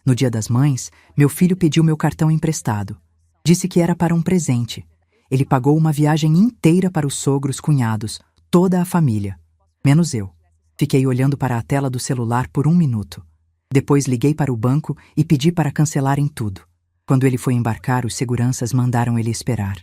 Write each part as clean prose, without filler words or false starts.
No Dia das Mães, meu filho pediu meu cartão emprestado. Disse que era para um presente. Ele pagou uma viagem inteira para os sogros, cunhados, toda a família. Menos eu. Fiquei olhando para a tela do celular por 1 minuto. Depois liguei para o banco e pedi para cancelarem tudo. Quando ele foi embarcar, os seguranças mandaram ele esperar.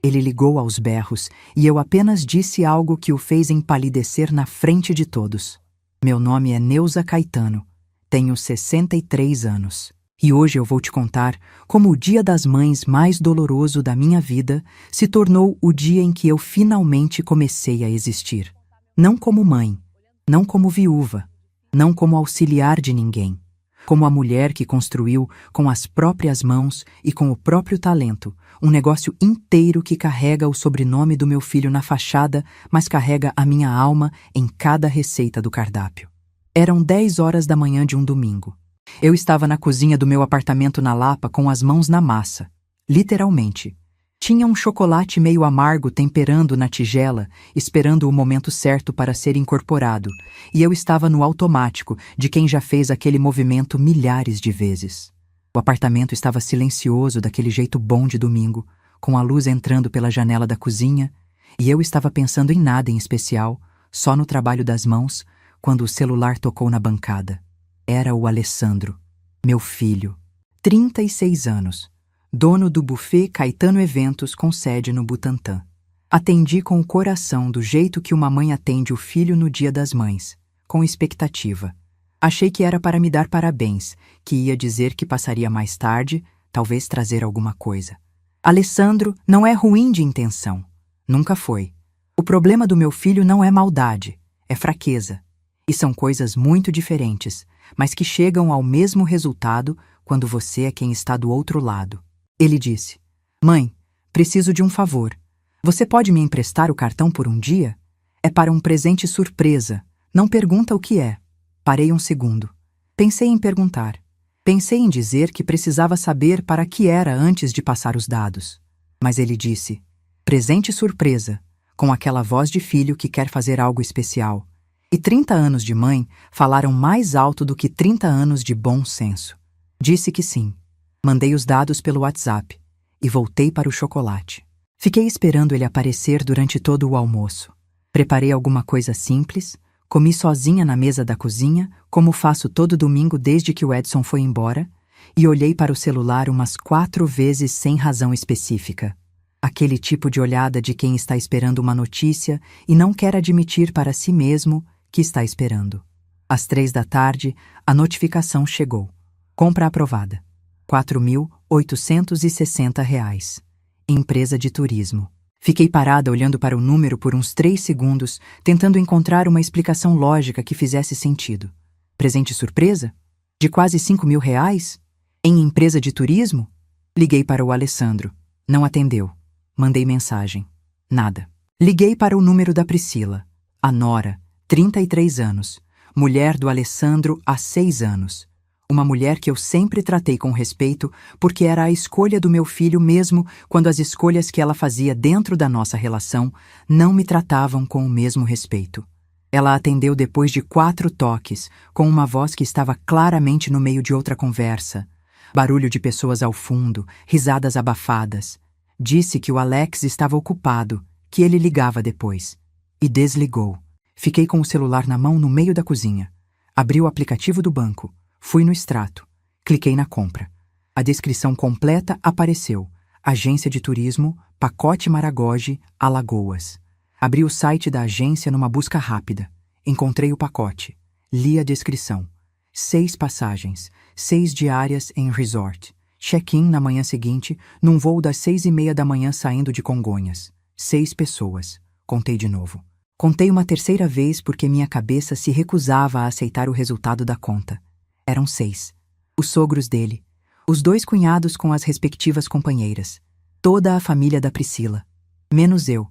Ele ligou aos berros e eu apenas disse algo que o fez empalidecer na frente de todos. Meu nome é Neuza Caetano. Tenho 63 anos. E hoje eu vou te contar como o Dia das Mães mais doloroso da minha vida se tornou o dia em que eu finalmente comecei a existir. Não como mãe, não como viúva, não como auxiliar de ninguém, como a mulher que construiu com as próprias mãos e com o próprio talento um negócio inteiro que carrega o sobrenome do meu filho na fachada, mas carrega a minha alma em cada receita do cardápio. Eram 10 horas da manhã de um domingo. Eu estava na cozinha do meu apartamento na Lapa com as mãos na massa. Literalmente. Tinha um chocolate meio amargo temperando na tigela, esperando o momento certo para ser incorporado, e eu estava no automático de quem já fez aquele movimento milhares de vezes. O apartamento estava silencioso daquele jeito bom de domingo, com a luz entrando pela janela da cozinha, e eu estava pensando em nada em especial, só no trabalho das mãos, quando o celular tocou na bancada. Era o Alessandro, meu filho, 36 anos, dono do buffet Caetano Eventos com sede no Butantã. Atendi com o coração do jeito que uma mãe atende o filho no Dia das Mães, com expectativa. Achei que era para me dar parabéns, que ia dizer que passaria mais tarde, talvez trazer alguma coisa. Alessandro não é ruim de intenção. Nunca foi. O problema do meu filho não é maldade, é fraqueza. E são coisas muito diferentes, mas que chegam ao mesmo resultado quando você é quem está do outro lado. Ele disse: "Mãe, preciso de um favor. Você pode me emprestar o cartão por um dia? É para um presente surpresa. Não pergunta o que é." Parei um segundo. Pensei em perguntar. Pensei em dizer que precisava saber para que era antes de passar os dados. Mas ele disse: "Presente surpresa", com aquela voz de filho que quer fazer algo especial. E 30 anos de mãe falaram mais alto do que 30 anos de bom senso. Disse que sim. Mandei os dados pelo WhatsApp e voltei para o chocolate. Fiquei esperando ele aparecer durante todo o almoço. Preparei alguma coisa simples, comi sozinha na mesa da cozinha, como faço todo domingo desde que o Edson foi embora, e olhei para o celular umas 4 vezes sem razão específica. Aquele tipo de olhada de quem está esperando uma notícia e não quer admitir para si mesmo que está esperando. Às 3 da tarde, a notificação chegou. Compra aprovada. R$ 4.860. Empresa de turismo. Fiquei parada olhando para o número por uns 3 segundos, tentando encontrar uma explicação lógica que fizesse sentido. Presente surpresa? De quase R$ 5.000? Em empresa de turismo? Liguei para o Alessandro. Não atendeu. Mandei mensagem. Nada. Liguei para o número da Priscila. A nora, 33 anos. Mulher do Alessandro há 6 anos. Uma mulher que eu sempre tratei com respeito porque era a escolha do meu filho mesmo quando as escolhas que ela fazia dentro da nossa relação não me tratavam com o mesmo respeito. Ela atendeu depois de 4 toques, com uma voz que estava claramente no meio de outra conversa. Barulho de pessoas ao fundo, risadas abafadas. Disse que o Alex estava ocupado, que ele ligava depois. E desligou. Fiquei com o celular na mão no meio da cozinha. Abri o aplicativo do banco. Fui no extrato. Cliquei na compra. A descrição completa apareceu. Agência de turismo, pacote Maragogi, Alagoas. Abri o site da agência numa busca rápida. Encontrei o pacote. Li a descrição. 6 passagens, 6 diárias em resort. Check-in na manhã seguinte, num voo das 6:30 da manhã saindo de Congonhas. 6 pessoas. Contei de novo. Contei uma terceira vez porque minha cabeça se recusava a aceitar o resultado da conta. Eram 6. Os sogros dele. Os 2 cunhados com as respectivas companheiras. Toda a família da Priscila. Menos eu.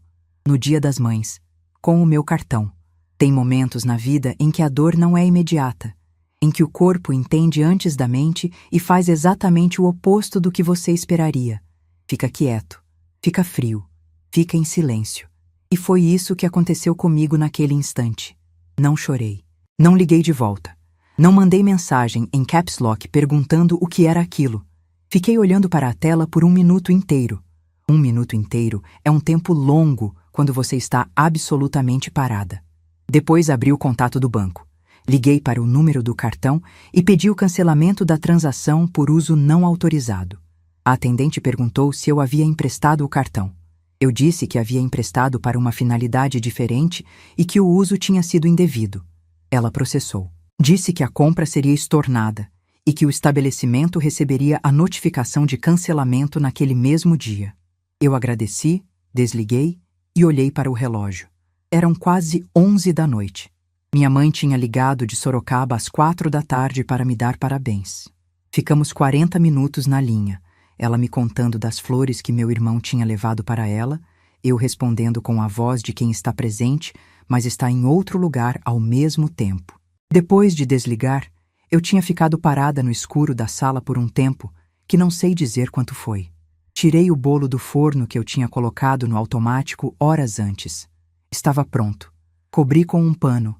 No Dia das Mães. Com o meu cartão. Tem momentos na vida em que a dor não é imediata. Em que o corpo entende antes da mente e faz exatamente o oposto do que você esperaria. Fica quieto. Fica frio. Fica em silêncio. E foi isso que aconteceu comigo naquele instante. Não chorei. Não liguei de volta. Não mandei mensagem em caps lock perguntando o que era aquilo. Fiquei olhando para a tela por 1 minuto inteiro. 1 minuto inteiro é um tempo longo quando você está absolutamente parada. Depois abri o contato do banco. Liguei para o número do cartão e pedi o cancelamento da transação por uso não autorizado. A atendente perguntou se eu havia emprestado o cartão. Eu disse que havia emprestado para uma finalidade diferente e que o uso tinha sido indevido. Ela processou. Disse que a compra seria estornada e que o estabelecimento receberia a notificação de cancelamento naquele mesmo dia. Eu agradeci, desliguei e olhei para o relógio. Eram quase 11 da noite. Minha mãe tinha ligado de Sorocaba às 4 da tarde para me dar parabéns. Ficamos 40 minutos na linha, ela me contando das flores que meu irmão tinha levado para ela, eu respondendo com a voz de quem está presente, mas está em outro lugar ao mesmo tempo. Depois de desligar, eu tinha ficado parada no escuro da sala por um tempo, que não sei dizer quanto foi. Tirei o bolo do forno que eu tinha colocado no automático horas antes. Estava pronto. Cobri com um pano.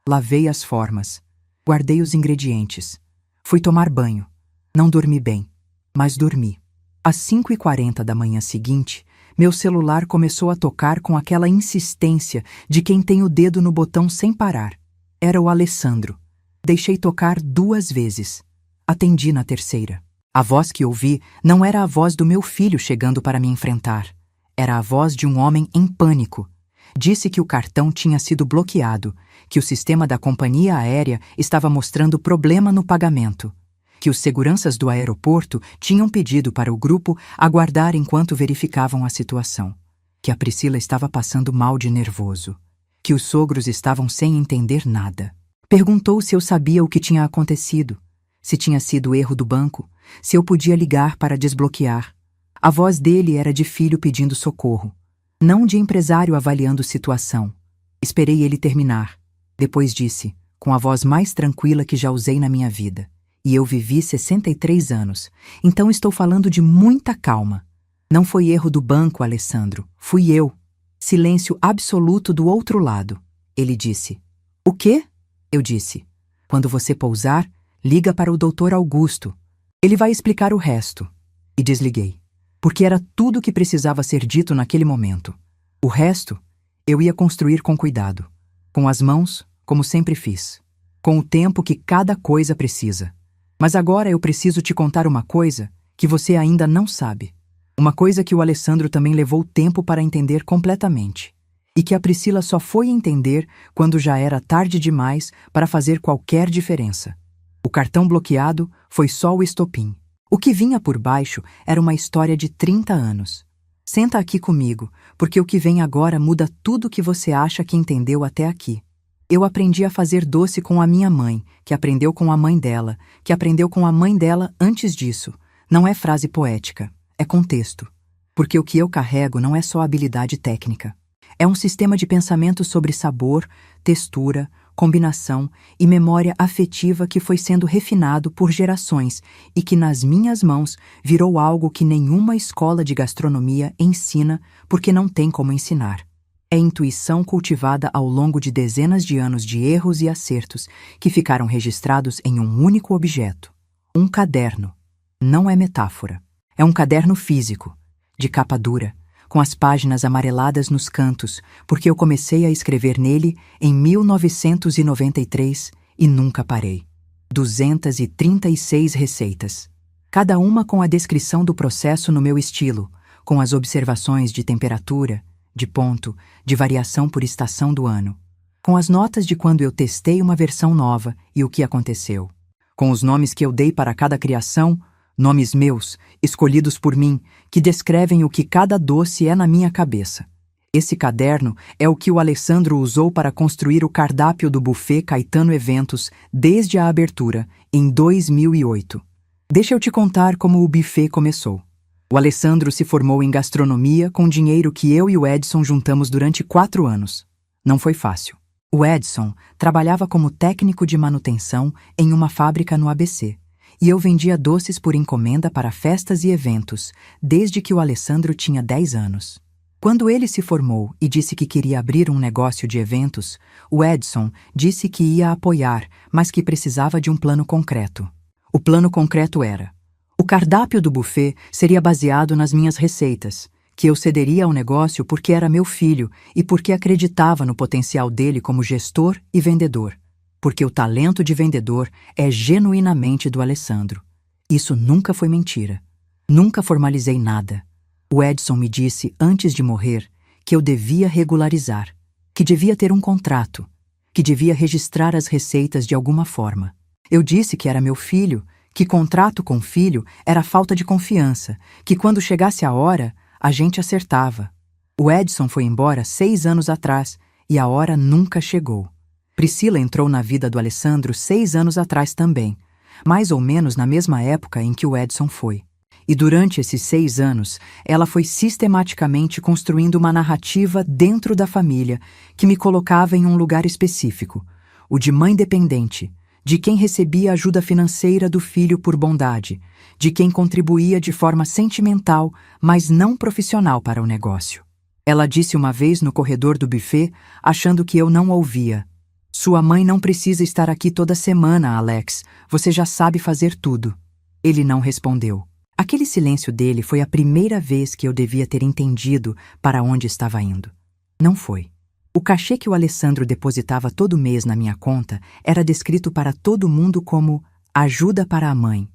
Lavei as formas. Guardei os ingredientes. Fui tomar banho. Não dormi bem, mas dormi. Às 5h40 da manhã seguinte, meu celular começou a tocar com aquela insistência de quem tem o dedo no botão sem parar. Era o Alessandro. Deixei tocar 2 vezes. Atendi na terceira. A voz que ouvi não era a voz do meu filho chegando para me enfrentar. Era a voz de um homem em pânico. Disse que o cartão tinha sido bloqueado, que o sistema da companhia aérea estava mostrando problema no pagamento, que os seguranças do aeroporto tinham pedido para o grupo aguardar enquanto verificavam a situação, que a Priscila estava passando mal de nervoso, que os sogros estavam sem entender nada. Perguntou se eu sabia o que tinha acontecido, se tinha sido erro do banco, se eu podia ligar para desbloquear. A voz dele era de filho pedindo socorro, não de empresário avaliando situação. Esperei ele terminar. Depois disse, com a voz mais tranquila que já usei na minha vida: e eu vivi 63 anos, então estou falando de muita calma. Não foi erro do banco, Alessandro, fui eu. Silêncio absoluto do outro lado. Ele disse: o quê? Eu disse: quando você pousar, liga para o Dr. Augusto. Ele vai explicar o resto. E desliguei, porque era tudo o que precisava ser dito naquele momento. O resto, eu ia construir com cuidado, com as mãos, como sempre fiz, com o tempo que cada coisa precisa. Mas agora eu preciso te contar uma coisa que você ainda não sabe. Uma coisa que o Alessandro também levou tempo para entender completamente. E que a Priscila só foi entender quando já era tarde demais para fazer qualquer diferença. O cartão bloqueado foi só o estopim. O que vinha por baixo era uma história de 30 anos. Senta aqui comigo, porque o que vem agora muda tudo o que você acha que entendeu até aqui. Eu aprendi a fazer doce com a minha mãe, que aprendeu com a mãe dela, que aprendeu com a mãe dela antes disso. Não é frase poética, é contexto. Porque o que eu carrego não é só habilidade técnica. É um sistema de pensamento sobre sabor, textura, combinação e memória afetiva que foi sendo refinado por gerações e que nas minhas mãos virou algo que nenhuma escola de gastronomia ensina porque não tem como ensinar. É intuição cultivada ao longo de dezenas de anos de erros e acertos que ficaram registrados em um único objeto. Um caderno. Não é metáfora. É um caderno físico, de capa dura, com as páginas amareladas nos cantos, porque eu comecei a escrever nele em 1993 e nunca parei. 236 receitas. Cada uma com a descrição do processo no meu estilo, com as observações de temperatura, de ponto, de variação por estação do ano. Com as notas de quando eu testei uma versão nova e o que aconteceu. Com os nomes que eu dei para cada criação, nomes meus, escolhidos por mim, que descrevem o que cada doce é na minha cabeça. Esse caderno é o que o Alessandro usou para construir o cardápio do buffet Caetano Eventos desde a abertura, em 2008. Deixa eu te contar como o buffet começou. O Alessandro se formou em gastronomia com dinheiro que eu e o Edson juntamos durante 4 anos. Não foi fácil. O Edson trabalhava como técnico de manutenção em uma fábrica no ABC. E eu vendia doces por encomenda para festas e eventos, desde que o Alessandro tinha 10 anos. Quando ele se formou e disse que queria abrir um negócio de eventos, o Edson disse que ia apoiar, mas que precisava de um plano concreto. O plano concreto era: o cardápio do buffet seria baseado nas minhas receitas, que eu cederia ao negócio porque era meu filho e porque acreditava no potencial dele como gestor e vendedor, porque o talento de vendedor é genuinamente do Alessandro. Isso nunca foi mentira. Nunca formalizei nada. O Edson me disse, antes de morrer, que eu devia regularizar, que devia ter um contrato, que devia registrar as receitas de alguma forma. Eu disse que era meu filho, que contrato com filho era falta de confiança, que quando chegasse a hora, a gente acertava. O Edson foi embora 6 anos atrás e a hora nunca chegou. Priscila entrou na vida do Alessandro 6 anos atrás também, mais ou menos na mesma época em que o Edson foi. E durante esses 6 anos, ela foi sistematicamente construindo uma narrativa dentro da família que me colocava em um lugar específico, o de mãe dependente, de quem recebia ajuda financeira do filho por bondade, de quem contribuía de forma sentimental, mas não profissional para o negócio. Ela disse uma vez no corredor do buffet, achando que eu não ouvia: "Sua mãe não precisa estar aqui toda semana, Alex. Você já sabe fazer tudo." Ele não respondeu. Aquele silêncio dele foi a primeira vez que eu devia ter entendido para onde estava indo. Não foi. O cachê que o Alessandro depositava todo mês na minha conta era descrito para todo mundo como ajuda para a mãe.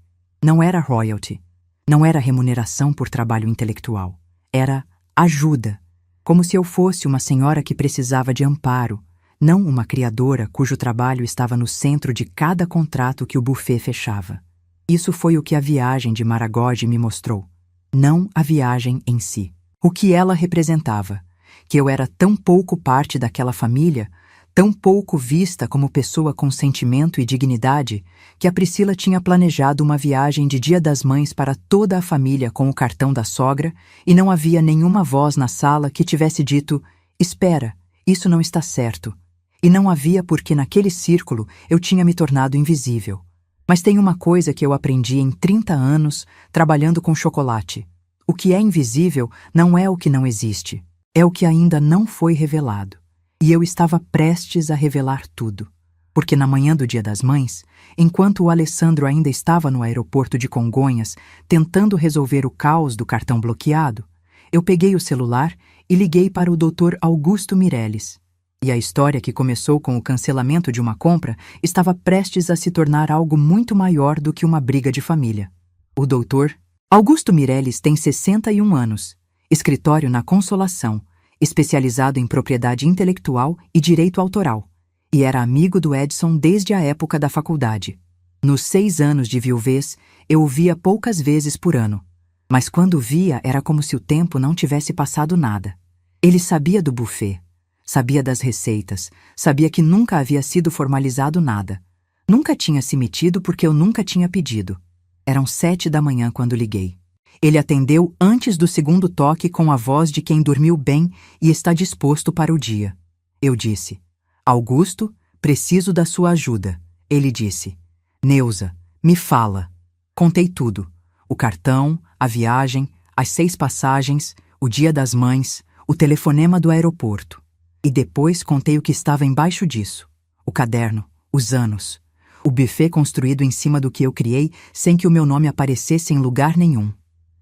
Não era royalty. Não era remuneração por trabalho intelectual. Era ajuda. Como se eu fosse uma senhora que precisava de amparo, não uma criadora cujo trabalho estava no centro de cada contrato que o buffet fechava. Isso foi o que a viagem de Maragogi me mostrou, não a viagem em si. O que ela representava, que eu era tão pouco parte daquela família, tão pouco vista como pessoa com sentimento e dignidade, que a Priscila tinha planejado uma viagem de Dia das Mães para toda a família com o cartão da sogra e não havia nenhuma voz na sala que tivesse dito: "Espera, isso não está certo." E não havia porque naquele círculo eu tinha me tornado invisível. Mas tem uma coisa que eu aprendi em 30 anos trabalhando com chocolate. O que é invisível não é o que não existe, é o que ainda não foi revelado. E eu estava prestes a revelar tudo. Porque na manhã do Dia das Mães, enquanto o Alessandro ainda estava no aeroporto de Congonhas tentando resolver o caos do cartão bloqueado, eu peguei o celular e liguei para o Dr. Augusto Mireles. E a história que começou com o cancelamento de uma compra estava prestes a se tornar algo muito maior do que uma briga de família. O Dr. Augusto Mireles tem 61 anos, escritório na Consolação, especializado em propriedade intelectual e direito autoral, e era amigo do Edson desde a época da faculdade. Nos 6 anos de viuvez, eu o via poucas vezes por ano, mas quando via era como se o tempo não tivesse passado nada. Ele sabia do buffet, sabia das receitas, sabia que nunca havia sido formalizado nada. Nunca tinha se metido porque eu nunca tinha pedido. Eram 7 da manhã quando liguei. Ele atendeu antes do segundo toque com a voz de quem dormiu bem e está disposto para o dia. Eu disse: "Augusto, preciso da sua ajuda." Ele disse: "Neuza, me fala." Contei tudo. O cartão, a viagem, as 6 passagens, o Dia das Mães, o telefonema do aeroporto. E depois contei o que estava embaixo disso. O caderno, os anos. O buffet construído em cima do que eu criei sem que o meu nome aparecesse em lugar nenhum.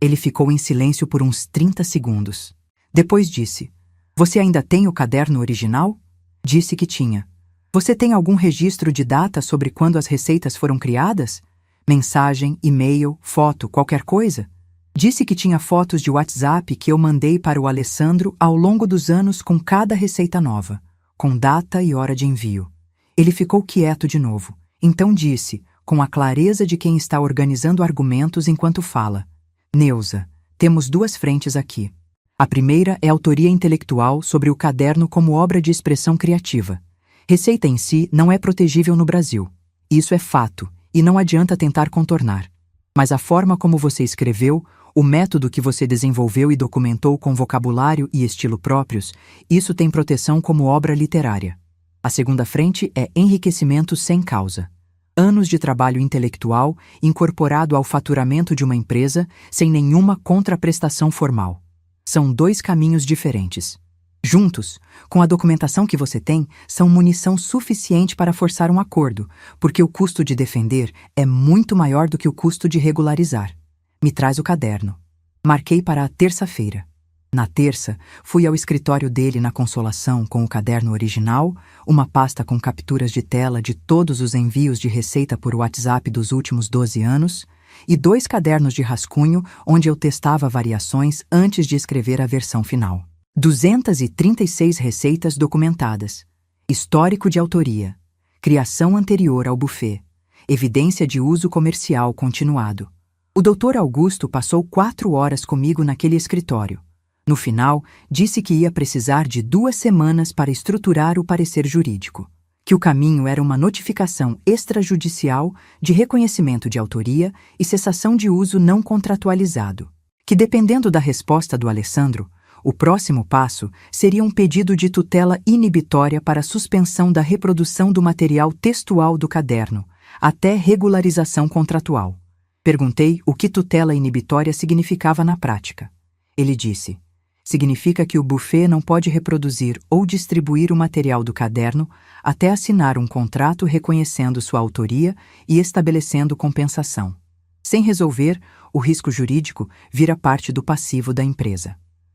Ele ficou em silêncio por uns 30 segundos. Depois disse: "Você ainda tem o caderno original?" Disse que tinha. "Você tem algum registro de data sobre quando as receitas foram criadas? Mensagem, e-mail, foto, qualquer coisa?" Disse que tinha fotos de WhatsApp que eu mandei para o Alessandro ao longo dos anos com cada receita nova, com data e hora de envio. Ele ficou quieto de novo. Então disse, com a clareza de quem está organizando argumentos enquanto fala: "Neuza, temos 2 frentes aqui. A primeira é autoria intelectual sobre o caderno como obra de expressão criativa. Receita em si não é protegível no Brasil. Isso é fato, e não adianta tentar contornar. Mas a forma como você escreveu, o método que você desenvolveu e documentou com vocabulário e estilo próprios, isso tem proteção como obra literária. A segunda frente é enriquecimento sem causa. Anos de trabalho intelectual incorporado ao faturamento de uma empresa sem nenhuma contraprestação formal. São dois caminhos diferentes. Juntos, com a documentação que você tem, são munição suficiente para forçar um acordo, porque o custo de defender é muito maior do que o custo de regularizar. Me traz o caderno. Marquei para a terça-feira. Na terça, fui ao escritório dele na Consolação com o caderno original, uma pasta com capturas de tela de todos os envios de receita por WhatsApp dos últimos 12 anos e 2 cadernos de rascunho onde eu testava variações antes de escrever a versão final. 236 receitas documentadas. Histórico de autoria. Criação anterior ao buffet. Evidência de uso comercial continuado. O Dr. Augusto passou 4 horas comigo naquele escritório. No final, disse que ia precisar de 2 semanas para estruturar o parecer jurídico, que o caminho era uma notificação extrajudicial de reconhecimento de autoria e cessação de uso não contratualizado, que dependendo da resposta do Alessandro, o próximo passo seria um pedido de tutela inibitória para suspensão da reprodução do material textual do caderno, até regularização contratual. Perguntei o que tutela inibitória significava na prática. Ele disse: significa que o buffet não pode reproduzir ou distribuir o material do caderno até assinar um contrato reconhecendo sua autoria e estabelecendo compensação. Sem resolver, o risco jurídico vira parte do passivo da empresa.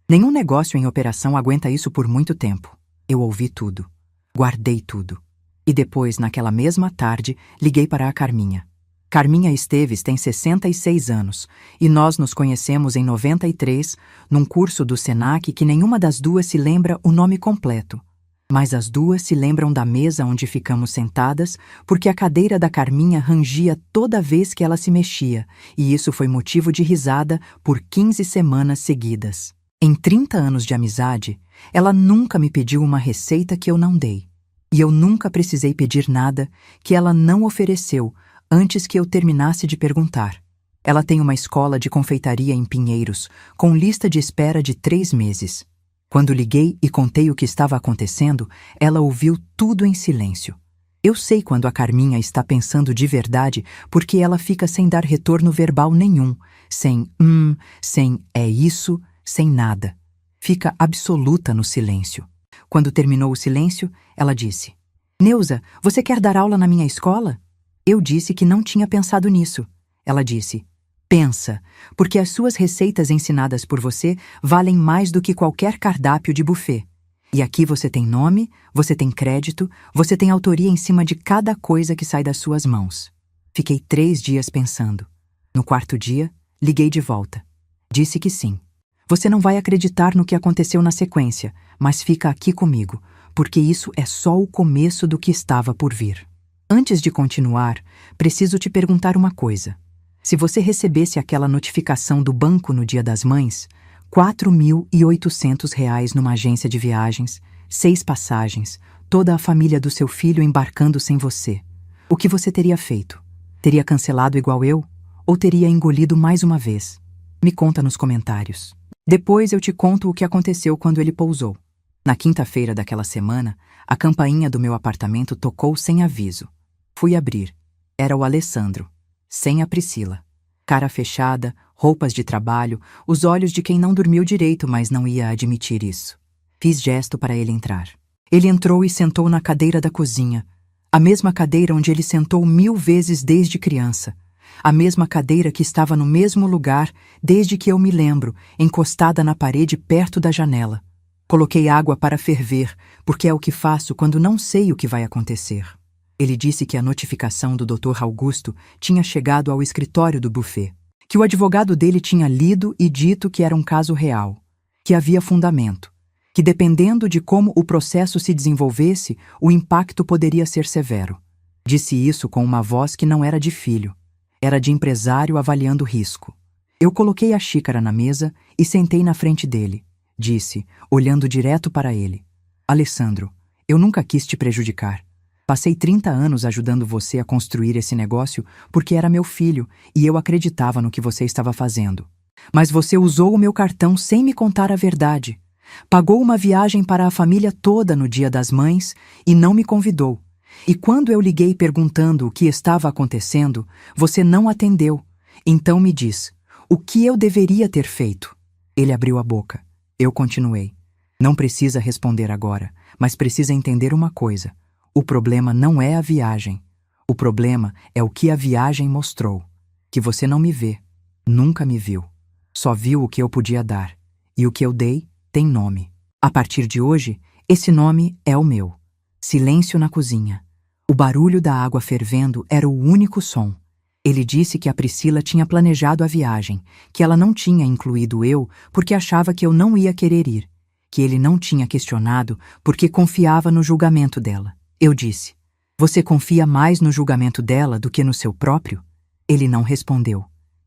Nenhum negócio em operação aguenta isso por muito tempo. Eu ouvi tudo. Guardei tudo. E depois, naquela mesma tarde, liguei para a Carminha. Carminha Esteves tem 66 anos e nós nos conhecemos em 93, num curso do Senac que nenhuma das duas se lembra o nome completo. Mas as duas se lembram da mesa onde ficamos sentadas porque a cadeira da Carminha rangia toda vez que ela se mexia e isso foi motivo de risada por 15 semanas seguidas. Em 30 anos de amizade, ela nunca me pediu uma receita que eu não dei. E eu nunca precisei pedir nada que ela não ofereceu antes que eu terminasse de perguntar. Ela tem uma escola de confeitaria em Pinheiros, com lista de espera de 3 meses. Quando liguei e contei o que estava acontecendo, ela ouviu tudo em silêncio. Eu sei quando a Carminha está pensando de verdade porque ela fica sem dar retorno verbal nenhum, sem sem é isso, sem nada. Fica absoluta no silêncio. Quando terminou o silêncio, ela disse: Neuza, você quer dar aula na minha escola? Eu disse que não tinha pensado nisso. Ela disse: pensa, porque as suas receitas ensinadas por você valem mais do que qualquer cardápio de buffet. E aqui você tem nome, você tem crédito, você tem autoria em cima de cada coisa que sai das suas mãos. Fiquei 3 dias pensando. No 4º dia, liguei de volta. Disse que sim. Você não vai acreditar no que aconteceu na sequência, mas fica aqui comigo, porque isso é só o começo do que estava por vir. Antes de continuar, preciso te perguntar uma coisa. Se você recebesse aquela notificação do banco no Dia das Mães, R$ 4.800 numa agência de viagens, 6 passagens, toda a família do seu filho embarcando sem você, o que você teria feito? Teria cancelado igual eu? Ou teria engolido mais uma vez? Me conta nos comentários. Depois eu te conto o que aconteceu quando ele pousou. Na quinta-feira daquela semana, a campainha do meu apartamento tocou sem aviso. Fui abrir. Era o Alessandro, sem a Priscila. Cara fechada, roupas de trabalho, os olhos de quem não dormiu direito, mas não ia admitir isso. Fiz gesto para ele entrar. Ele entrou e sentou na cadeira da cozinha, a mesma cadeira onde ele sentou 1000 vezes desde criança. A mesma cadeira que estava no mesmo lugar desde que eu me lembro, encostada na parede perto da janela. Coloquei água para ferver, porque é o que faço quando não sei o que vai acontecer. Ele disse que a notificação do Dr. Augusto tinha chegado ao escritório do buffet, que o advogado dele tinha lido e dito que era um caso real, que havia fundamento, que dependendo de como o processo se desenvolvesse, o impacto poderia ser severo. Disse isso com uma voz que não era de filho. Era de empresário avaliando risco. Eu coloquei a xícara na mesa e sentei na frente dele. Disse, olhando direto para ele: Alessandro, eu nunca quis te prejudicar. Passei 30 anos ajudando você a construir esse negócio porque era meu filho e eu acreditava no que você estava fazendo. Mas você usou o meu cartão sem me contar a verdade. Pagou uma viagem para a família toda no Dia das Mães e não me convidou. E quando eu liguei perguntando o que estava acontecendo, você não atendeu. Então me diz, o que eu deveria ter feito? Ele abriu a boca. Eu continuei. Não precisa responder agora, mas precisa entender uma coisa. O problema não é a viagem. O problema é o que a viagem mostrou. Que você não me vê. Nunca me viu. Só viu o que eu podia dar. E o que eu dei tem nome. A partir de hoje, esse nome é o meu. Silêncio na cozinha. O barulho da água fervendo era o único som. Ele disse que a Priscila tinha planejado a viagem, que ela não tinha incluído eu porque achava que eu não ia querer ir, que ele não tinha questionado porque confiava no julgamento dela. Eu disse: "Você confia mais no julgamento dela do que no seu próprio?" Ele não respondeu.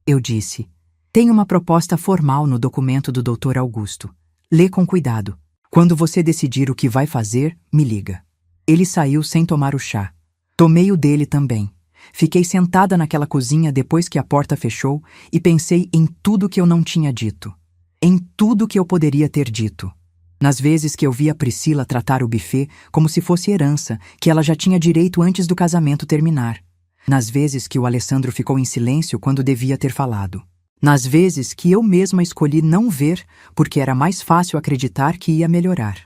Eu disse: "Tem uma proposta formal no documento do Dr. Augusto. Lê com cuidado. Quando você decidir o que vai fazer, me liga." Ele saiu sem tomar o chá. Tomei o dele também. Fiquei sentada naquela cozinha depois que a porta fechou e pensei em tudo que eu não tinha dito. Em tudo que eu poderia ter dito. Nas vezes que eu via Priscila tratar o buffet como se fosse herança, que ela já tinha direito antes do casamento terminar. Nas vezes que o Alessandro ficou em silêncio quando devia ter falado. Nas vezes que eu mesma escolhi não ver porque era mais fácil acreditar que ia melhorar.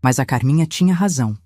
Mas a Carminha tinha razão.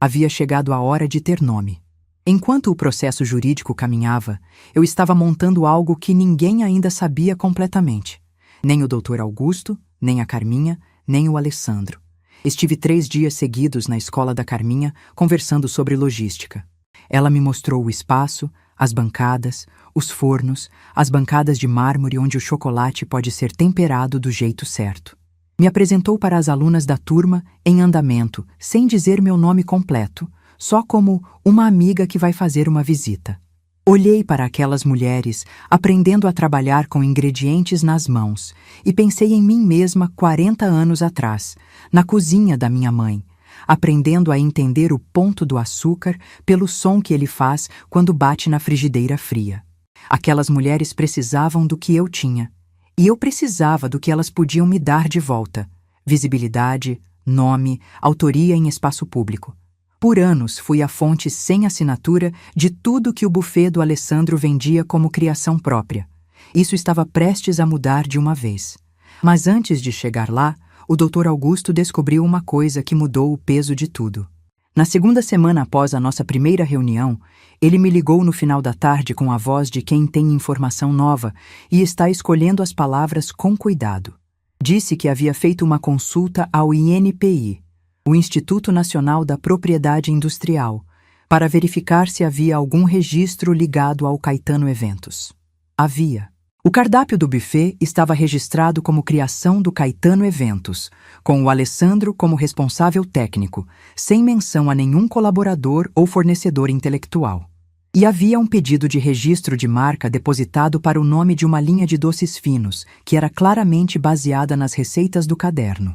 Havia chegado a hora de ter nome. Enquanto o processo jurídico caminhava, eu estava montando algo que ninguém ainda sabia completamente. Nem o Dr. Augusto, nem a Carminha, nem o Alessandro. Estive 3 dias seguidos na escola da Carminha conversando sobre logística. Ela me mostrou o espaço, as bancadas, os fornos, as bancadas de mármore onde o chocolate pode ser temperado do jeito certo. Me apresentou para as alunas da turma em andamento, sem dizer meu nome completo, só como uma amiga que vai fazer uma visita. Olhei para aquelas mulheres, aprendendo a trabalhar com ingredientes nas mãos, e pensei em mim mesma 40 anos atrás, na cozinha da minha mãe, aprendendo a entender o ponto do açúcar pelo som que ele faz quando bate na frigideira fria. Aquelas mulheres precisavam do que eu tinha, e eu precisava do que elas podiam me dar de volta: visibilidade, nome, autoria em espaço público. Por anos fui a fonte sem assinatura de tudo que o buffet do Alessandro vendia como criação própria. Isso estava prestes a mudar de uma vez. Mas antes de chegar lá, o Dr. Augusto descobriu uma coisa que mudou o peso de tudo. Na segunda semana após a nossa primeira reunião, ele me ligou no final da tarde com a voz de quem tem informação nova e está escolhendo as palavras com cuidado. Disse que havia feito uma consulta ao INPI, o Instituto Nacional da Propriedade Industrial, para verificar se havia algum registro ligado ao Caetano Eventos. Havia. O cardápio do buffet estava registrado como criação do Caetano Eventos, com o Alessandro como responsável técnico, sem menção a nenhum colaborador ou fornecedor intelectual. E havia um pedido de registro de marca depositado para o nome de uma linha de doces finos, que era claramente baseada nas receitas do caderno.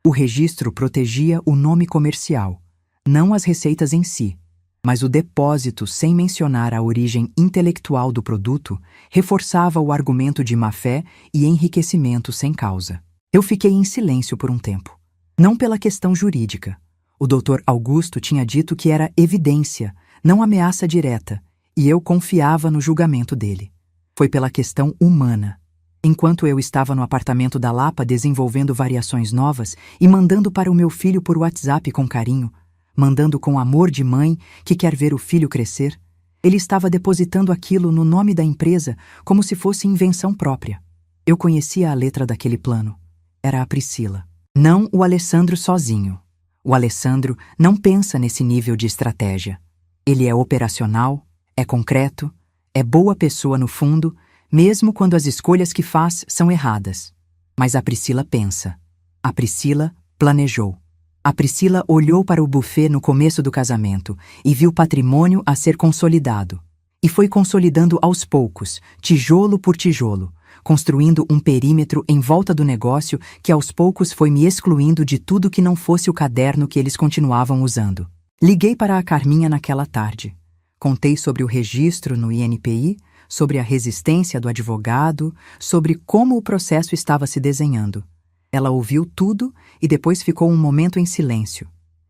O registro protegia o nome comercial, não as receitas em si, mas o depósito, sem mencionar a origem intelectual do produto, reforçava o argumento de má-fé e enriquecimento sem causa. Eu fiquei em silêncio por um tempo. Não pela questão jurídica. O Dr. Augusto tinha dito que era evidência, não ameaça direta, e eu confiava no julgamento dele. Foi pela questão humana. Enquanto eu estava no apartamento da Lapa desenvolvendo variações novas e mandando para o meu filho por WhatsApp com carinho, mandando com amor de mãe que quer ver o filho crescer, ele estava depositando aquilo no nome da empresa como se fosse invenção própria. Eu conhecia a letra daquele plano. Era a Priscila. Não o Alessandro sozinho. O Alessandro não pensa nesse nível de estratégia. Ele é operacional, é concreto, é boa pessoa no fundo, mesmo quando as escolhas que faz são erradas. Mas a Priscila pensa. A Priscila planejou. A Priscila olhou para o buffet no começo do casamento e viu patrimônio a ser consolidado. E foi consolidando aos poucos, tijolo por tijolo, construindo um perímetro em volta do negócio que aos poucos foi me excluindo de tudo que não fosse o caderno que eles continuavam usando. Liguei para a Carminha naquela tarde. Contei sobre o registro no INPI, sobre a resistência do advogado, sobre como o processo estava se desenhando. Ela ouviu tudo e depois ficou um momento em silêncio.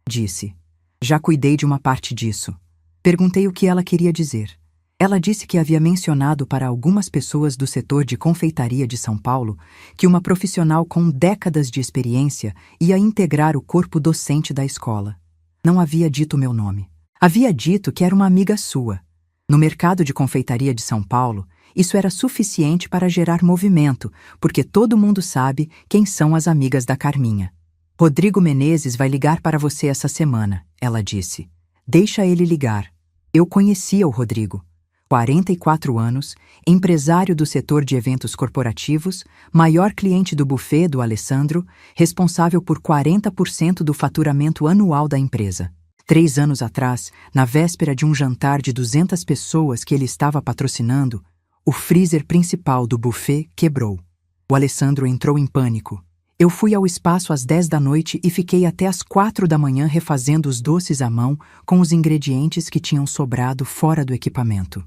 Disse: "Já cuidei de uma parte disso." Perguntei o que ela queria dizer. Ela disse que havia mencionado para algumas pessoas do setor de confeitaria de São Paulo que uma profissional com décadas de experiência ia integrar o corpo docente da escola. Não havia dito meu nome. Havia dito que era uma amiga sua. No mercado de confeitaria de São Paulo, isso era suficiente para gerar movimento, porque todo mundo sabe quem são as amigas da Carminha. Rodrigo Menezes vai ligar para você essa semana, ela disse. Deixa ele ligar. Eu conhecia o Rodrigo. 44 anos, empresário do setor de eventos corporativos, maior cliente do buffet do Alessandro, responsável por 40% do faturamento anual da empresa. 3 anos atrás, na véspera de um jantar de 200 pessoas que ele estava patrocinando, o freezer principal do buffet quebrou. O Alessandro entrou em pânico. Eu fui ao espaço às 10 da noite e fiquei até às 4 da manhã refazendo os doces à mão com os ingredientes que tinham sobrado fora do equipamento.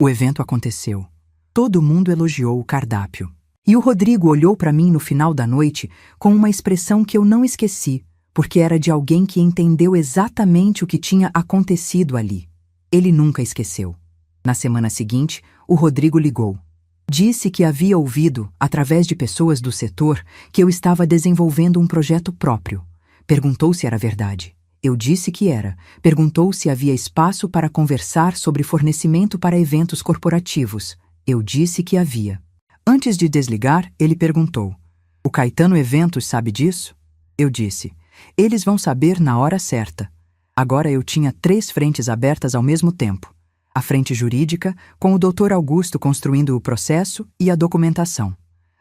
O evento aconteceu. Todo mundo elogiou o cardápio. E o Rodrigo olhou para mim no final da noite com uma expressão que eu não esqueci, porque era de alguém que entendeu exatamente o que tinha acontecido ali. Ele nunca esqueceu. Na semana seguinte, o Rodrigo ligou. Disse que havia ouvido, através de pessoas do setor, que eu estava desenvolvendo um projeto próprio. Perguntou se era verdade. Eu disse que era. Perguntou se havia espaço para conversar sobre fornecimento para eventos corporativos. Eu disse que havia. Antes de desligar, ele perguntou: o Caetano Eventos sabe disso? Eu disse: eles vão saber na hora certa. Agora eu tinha 3 frentes abertas ao mesmo tempo. A frente jurídica, com o Dr. Augusto construindo o processo e a documentação.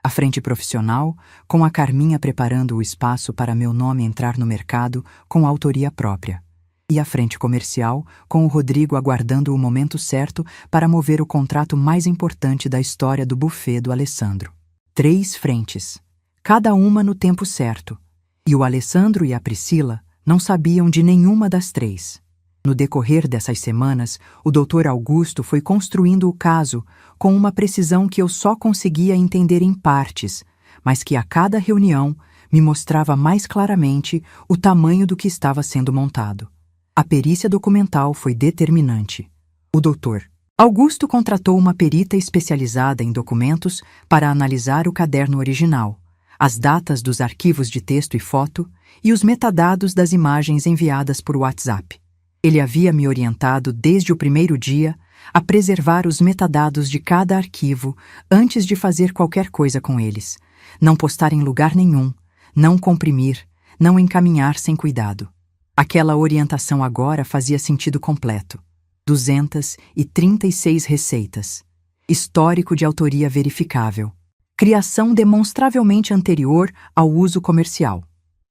A frente profissional, com a Carminha preparando o espaço para meu nome entrar no mercado com autoria própria. E a frente comercial, com o Rodrigo aguardando o momento certo para mover o contrato mais importante da história do buffet do Alessandro. 3 frentes, cada uma no tempo certo. E o Alessandro e a Priscila não sabiam de nenhuma das 3. No decorrer dessas semanas, o Dr. Augusto foi construindo o caso com uma precisão que eu só conseguia entender em partes, mas que a cada reunião me mostrava mais claramente o tamanho do que estava sendo montado. A perícia documental foi determinante. O Dr. Augusto contratou uma perita especializada em documentos para analisar o caderno original, as datas dos arquivos de texto e foto e os metadados das imagens enviadas por WhatsApp. Ele havia me orientado desde o primeiro dia a preservar os metadados de cada arquivo antes de fazer qualquer coisa com eles, não postar em lugar nenhum, não comprimir, não encaminhar sem cuidado. Aquela orientação agora fazia sentido completo. 236 receitas. Histórico de autoria verificável. Criação demonstravelmente anterior ao uso comercial.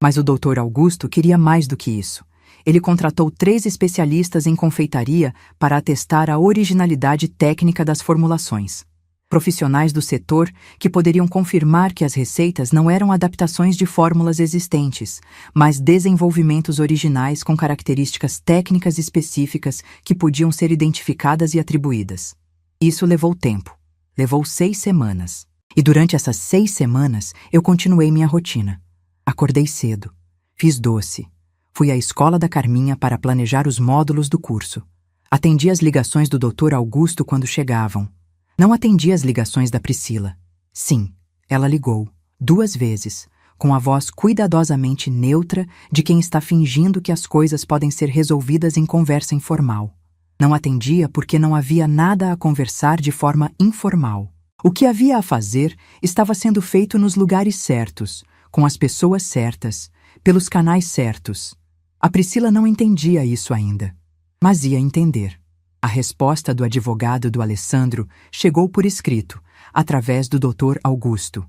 Mas o Dr. Augusto queria mais do que isso. Ele contratou 3 especialistas em confeitaria para atestar a originalidade técnica das formulações. Profissionais do setor que poderiam confirmar que as receitas não eram adaptações de fórmulas existentes, mas desenvolvimentos originais com características técnicas específicas que podiam ser identificadas e atribuídas. Isso levou tempo. Levou 6 semanas. E durante essas 6 semanas, eu continuei minha rotina. Acordei cedo. Fiz doce. Fui à escola da Carminha para planejar os módulos do curso. Atendi as ligações do Dr. Augusto quando chegavam. Não atendi as ligações da Priscila. Sim, ela ligou, 2 vezes, com a voz cuidadosamente neutra de quem está fingindo que as coisas podem ser resolvidas em conversa informal. Não atendia porque não havia nada a conversar de forma informal. O que havia a fazer estava sendo feito nos lugares certos, com as pessoas certas, pelos canais certos. A Priscila não entendia isso ainda, mas ia entender. A resposta do advogado do Alessandro chegou por escrito, através do Dr. Augusto.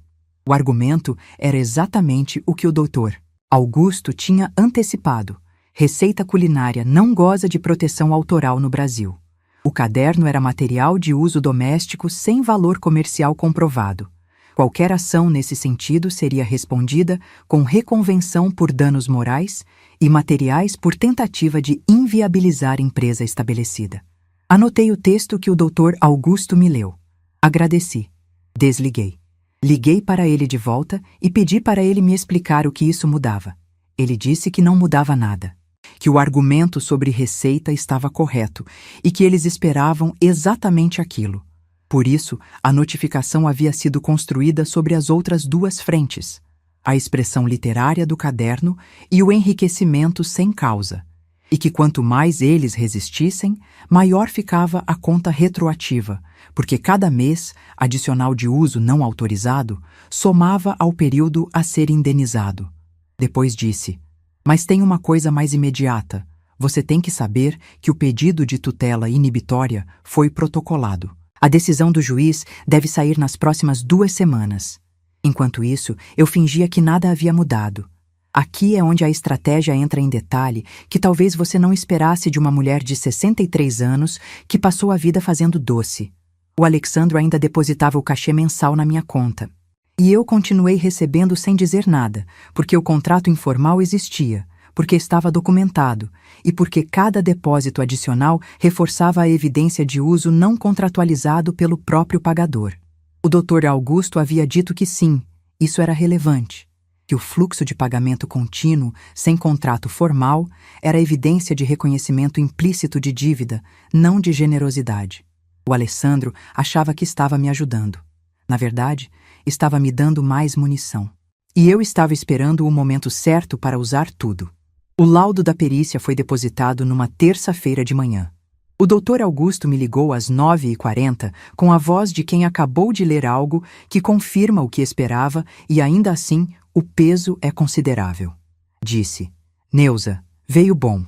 O argumento era exatamente o que o Dr. Augusto tinha antecipado. Receita culinária não goza de proteção autoral no Brasil. O caderno era material de uso doméstico sem valor comercial comprovado. Qualquer ação nesse sentido seria respondida com reconvenção por danos morais e materiais por tentativa de inviabilizar empresa estabelecida. Anotei o texto que o Dr. Augusto me leu. Agradeci. Desliguei. Liguei para ele de volta e pedi para ele me explicar o que isso mudava. Ele disse que não mudava nada. que o argumento sobre receita estava correto e que eles esperavam exatamente aquilo. Por isso, a notificação havia sido construída sobre as outras duas frentes: a expressão literária do caderno e o enriquecimento sem causa, e que quanto mais eles resistissem, maior ficava a conta retroativa, porque cada mês adicional de uso não autorizado somava ao período a ser indenizado. Depois disse: "Mas tem uma coisa mais imediata. Você tem que saber que o pedido de tutela inibitória foi protocolado. A decisão do juiz deve sair nas próximas 2 semanas. Enquanto isso, eu fingia que nada havia mudado. Aqui é onde a estratégia entra em detalhe que talvez você não esperasse de uma mulher de 63 anos que passou a vida fazendo doce. O Alexandro ainda depositava o cachê mensal na minha conta. E eu continuei recebendo sem dizer nada, porque o contrato informal existia, porque estava documentado e porque cada depósito adicional reforçava a evidência de uso não contratualizado pelo próprio pagador. O Dr. Augusto havia dito que sim, isso era relevante, que o fluxo de pagamento contínuo, sem contrato formal, era evidência de reconhecimento implícito de dívida, não de generosidade. O Alessandro achava que estava me ajudando. Na verdade, estava me dando mais munição. E eu estava esperando o momento certo para usar tudo. O laudo da perícia foi depositado numa terça-feira de manhã. O Dr. Augusto me ligou às 9h40 com a voz de quem acabou de ler algo que confirma o que esperava e, ainda assim, o peso é considerável. Disse: "Neuza, veio bom."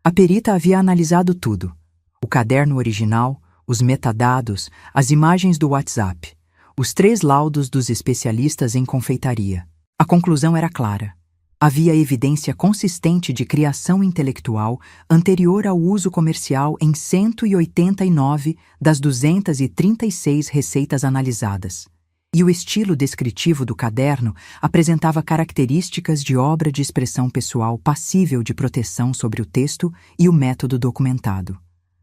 A perita havia analisado tudo: o caderno original, os metadados, as imagens do WhatsApp, os 3 laudos dos especialistas em confeitaria. A conclusão era clara. Havia evidência consistente de criação intelectual anterior ao uso comercial em 189 das 236 receitas analisadas. E o estilo descritivo do caderno apresentava características de obra de expressão pessoal passível de proteção sobre o texto e o método documentado.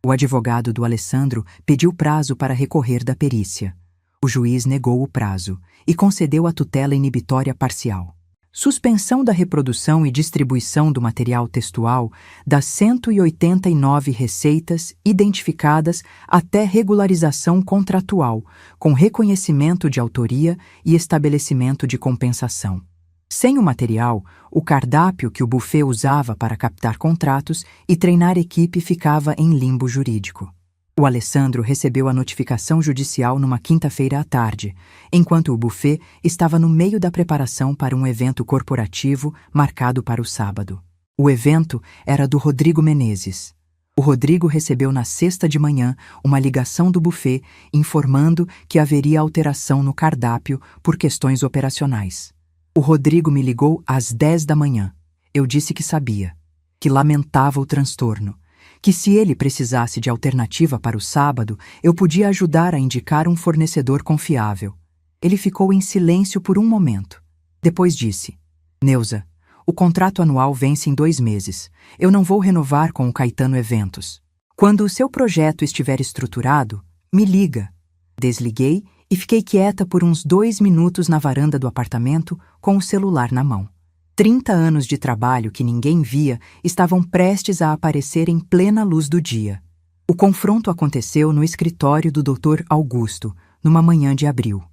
O advogado do Alessandro pediu prazo para recorrer da perícia. O juiz negou o prazo e concedeu a tutela inibitória parcial. Suspensão da reprodução e distribuição do material textual das 189 receitas identificadas até regularização contratual, com reconhecimento de autoria e estabelecimento de compensação. Sem o material, o cardápio que o buffet usava para captar contratos e treinar equipe ficava em limbo jurídico. O Alessandro recebeu a notificação judicial numa quinta-feira à tarde, enquanto o buffet estava no meio da preparação para um evento corporativo marcado para o sábado. O evento era do Rodrigo Menezes. O Rodrigo recebeu na sexta de manhã uma ligação do buffet informando que haveria alteração no cardápio por questões operacionais. O Rodrigo me ligou às 10 da manhã. Eu disse que sabia, que lamentava o transtorno, que se ele precisasse de alternativa para o sábado, eu podia ajudar a indicar um fornecedor confiável. Ele ficou em silêncio por um momento. Depois disse: "Neuza, o contrato anual vence em 2 meses. Eu não vou renovar com o Caetano Eventos. Quando o seu projeto estiver estruturado, me liga." Desliguei e fiquei quieta por uns 2 minutos na varanda do apartamento com o celular na mão. 30 anos de trabalho que ninguém via estavam prestes a aparecer em plena luz do dia. O confronto aconteceu no escritório do Dr. Augusto, numa manhã de abril.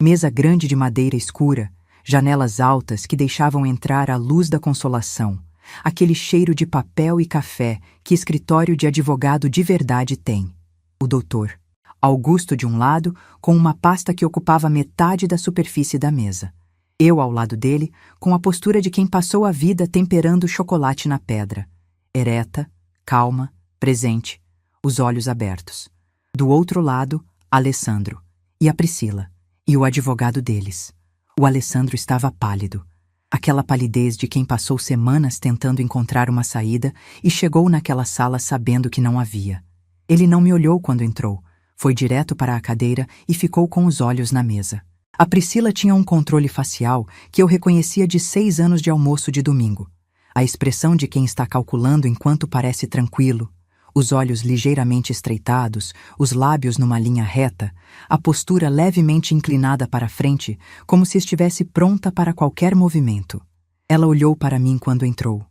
Mesa grande de madeira escura, janelas altas que deixavam entrar a luz da consolação, aquele cheiro de papel e café que escritório de advogado de verdade tem. O Dr. Augusto de um lado, com uma pasta que ocupava metade da superfície da mesa. Eu ao lado dele, com a postura de quem passou a vida temperando chocolate na pedra. Ereta, calma, presente, os olhos abertos. Do outro lado, Alessandro, e a Priscila, e o advogado deles. O Alessandro estava pálido. Aquela palidez de quem passou semanas tentando encontrar uma saída e chegou naquela sala sabendo que não havia. Ele não me olhou quando entrou. Foi direto para a cadeira e ficou com os olhos na mesa. A Priscila tinha um controle facial que eu reconhecia de 6 anos de almoço de domingo. A expressão de quem está calculando enquanto parece tranquilo, os olhos ligeiramente estreitados, os lábios numa linha reta, a postura levemente inclinada para frente, como se estivesse pronta para qualquer movimento. Ela olhou para mim quando entrou.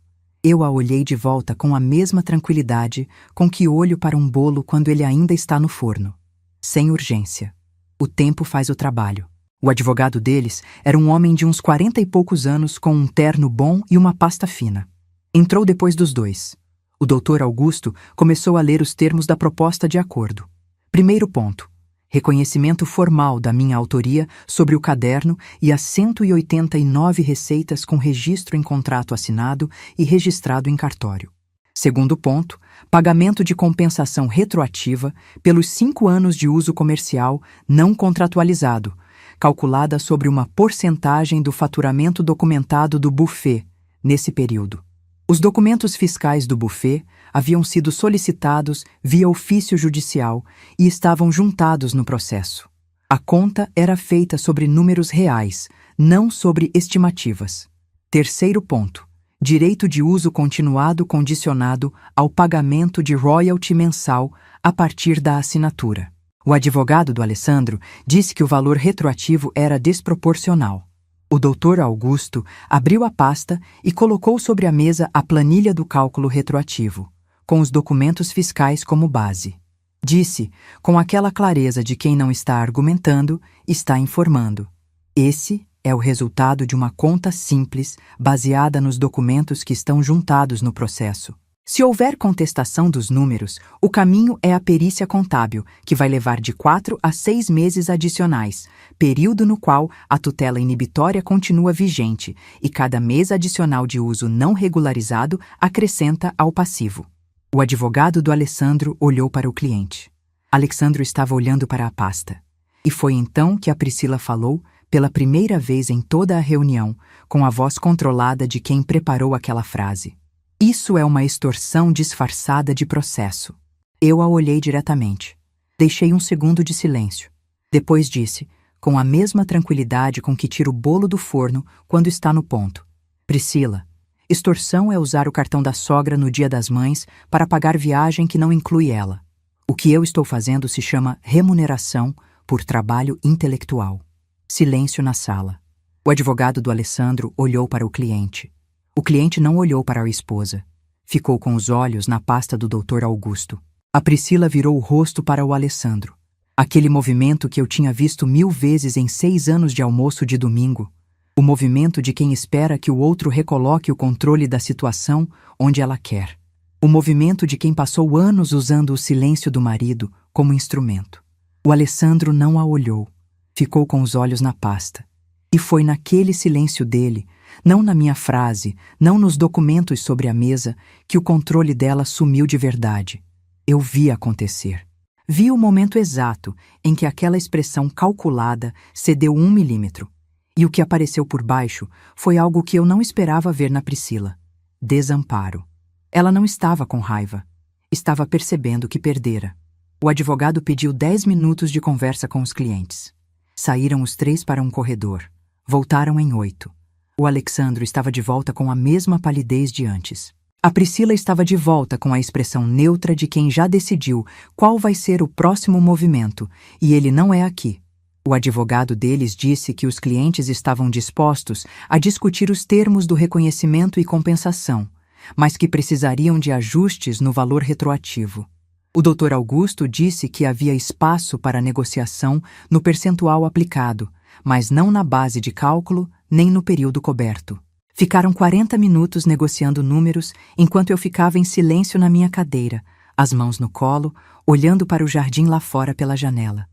Eu a olhei de volta com a mesma tranquilidade com que olho para um bolo quando ele ainda está no forno. Sem urgência. O tempo faz o trabalho. O advogado deles era um homem de uns 40 e poucos anos com um terno bom e uma pasta fina. Entrou depois dos dois. O doutor Augusto começou a ler os termos da proposta de acordo. Primeiro ponto. Reconhecimento formal da minha autoria sobre o caderno e as 189 receitas com registro em contrato assinado e registrado em cartório. Segundo ponto, pagamento de compensação retroativa pelos 5 anos de uso comercial não contratualizado, calculada sobre uma porcentagem do faturamento documentado do buffet nesse período. Os documentos fiscais do buffet haviam sido solicitados via ofício judicial e estavam juntados no processo. A conta era feita sobre números reais, não sobre estimativas. Terceiro ponto. Direito de uso continuado condicionado ao pagamento de royalty mensal a partir da assinatura. O advogado do Alessandro disse que o valor retroativo era desproporcional. O doutor Augusto abriu a pasta e colocou sobre a mesa a planilha do cálculo retroativo, com os documentos fiscais como base. Disse, com aquela clareza de quem não está argumentando, está informando. Esse é o resultado de uma conta simples, baseada nos documentos que estão juntados no processo. Se houver contestação dos números, o caminho é a perícia contábil, que vai levar de 4 a 6 meses adicionais, período no qual a tutela inibitória continua vigente e cada mês adicional de uso não regularizado acrescenta ao passivo. O advogado do Alessandro olhou para o cliente. Alessandro estava olhando para a pasta. E foi então que a Priscila falou, pela primeira vez em toda a reunião, com a voz controlada de quem preparou aquela frase. Isso é uma extorsão disfarçada de processo. Eu a olhei diretamente. Deixei um segundo de silêncio. Depois disse, com a mesma tranquilidade com que tira o bolo do forno quando está no ponto. Priscila, extorsão é usar o cartão da sogra no Dia das Mães para pagar viagem que não inclui ela. O que eu estou fazendo se chama remuneração por trabalho intelectual. Silêncio na sala. O advogado do Alessandro olhou para o cliente. O cliente não olhou para a esposa. Ficou com os olhos na pasta do doutor Augusto. A Priscila virou o rosto para o Alessandro. Aquele movimento que eu tinha visto 1000 vezes em 6 anos de almoço de domingo. O movimento de quem espera que o outro recoloque o controle da situação onde ela quer. O movimento de quem passou anos usando o silêncio do marido como instrumento. O Alessandro não a olhou. Ficou com os olhos na pasta. E foi naquele silêncio dele, não na minha frase, não nos documentos sobre a mesa, que o controle dela sumiu de verdade. Eu vi acontecer. Vi o momento exato em que aquela expressão calculada cedeu 1 milímetro. E o que apareceu por baixo foi algo que eu não esperava ver na Priscila. Desamparo. Ela não estava com raiva. Estava percebendo que perdera. O advogado pediu 10 minutos de conversa com os clientes. Saíram os 3 para um corredor. Voltaram em 8. O Alessandro estava de volta com a mesma palidez de antes. A Priscila estava de volta com a expressão neutra de quem já decidiu qual vai ser o próximo movimento, e ele não é aqui. O advogado deles disse que os clientes estavam dispostos a discutir os termos do reconhecimento e compensação, mas que precisariam de ajustes no valor retroativo. O Dr. Augusto disse que havia espaço para negociação no percentual aplicado, mas não na base de cálculo nem no período coberto. Ficaram 40 minutos negociando números enquanto eu ficava em silêncio na minha cadeira, as mãos no colo, olhando para o jardim lá fora pela janela.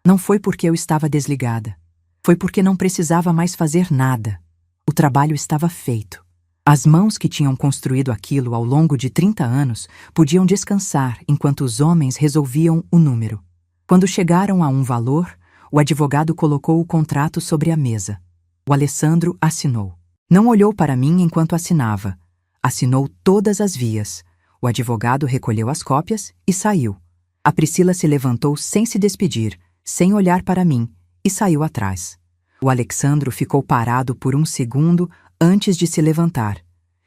Não foi porque eu estava desligada. Foi porque não precisava mais fazer nada. O trabalho estava feito. As mãos que tinham construído aquilo ao longo de 30 anos podiam descansar enquanto os homens resolviam o número. Quando chegaram a um valor, o advogado colocou o contrato sobre a mesa. O Alessandro assinou. Não olhou para mim enquanto assinava. Assinou todas as vias. O advogado recolheu as cópias e saiu. A Priscila se levantou sem se despedir, sem olhar para mim, e saiu atrás. O Alessandro ficou parado por um segundo antes de se levantar.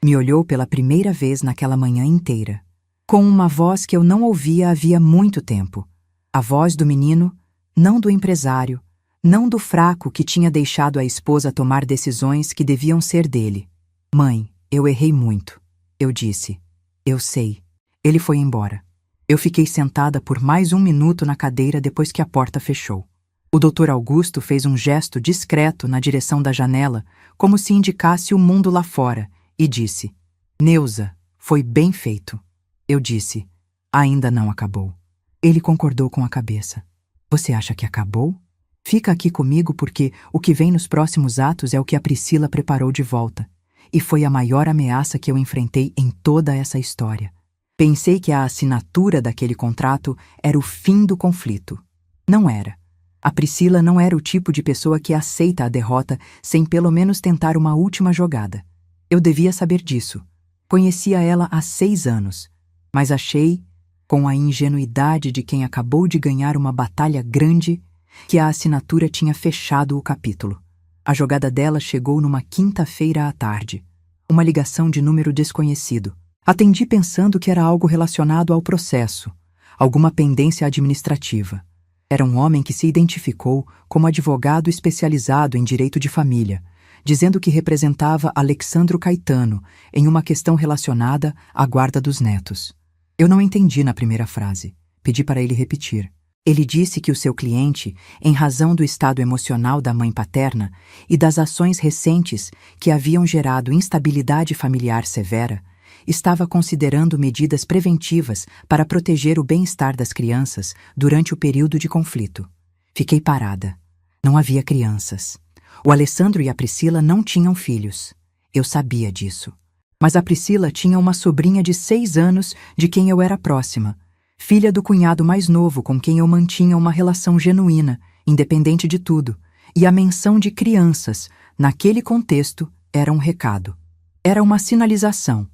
Me olhou pela primeira vez naquela manhã inteira, com uma voz que eu não ouvia havia muito tempo. A voz do menino, não do empresário, não do fraco que tinha deixado a esposa tomar decisões que deviam ser dele. Mãe, eu errei muito. Eu disse. Eu sei. Ele foi embora. Eu fiquei sentada por mais 1 minuto na cadeira depois que a porta fechou. O Dr. Augusto fez um gesto discreto na direção da janela, como se indicasse o mundo lá fora, e disse: Neuza, foi bem feito. Eu disse: ainda não acabou. Ele concordou com a cabeça. Você acha que acabou? Fica aqui comigo porque o que vem nos próximos atos é o que a Priscila preparou de volta. E foi a maior ameaça que eu enfrentei em toda essa história. Pensei que a assinatura daquele contrato era o fim do conflito. Não era. A Priscila não era o tipo de pessoa que aceita a derrota sem pelo menos tentar uma última jogada. Eu devia saber disso. Conhecia ela há 6 anos, mas achei, com a ingenuidade de quem acabou de ganhar uma batalha grande, que a assinatura tinha fechado o capítulo. A jogada dela chegou numa quinta-feira à tarde. Uma ligação de número desconhecido. Atendi pensando que era algo relacionado ao processo, alguma pendência administrativa. Era um homem que se identificou como advogado especializado em direito de família, dizendo que representava Alexandro Caetano em uma questão relacionada à guarda dos netos. Eu não entendi na primeira frase. Pedi para ele repetir. Ele disse que o seu cliente, em razão do estado emocional da mãe paterna e das ações recentes que haviam gerado instabilidade familiar severa, estava considerando medidas preventivas para proteger o bem-estar das crianças durante o período de conflito. Fiquei parada. Não havia crianças. O Alessandro e a Priscila não tinham filhos. Eu sabia disso. Mas a Priscila tinha uma sobrinha de 6 anos de quem eu era próxima, filha do cunhado mais novo com quem eu mantinha uma relação genuína, independente de tudo, e a menção de crianças, naquele contexto, era um recado. Era uma sinalização.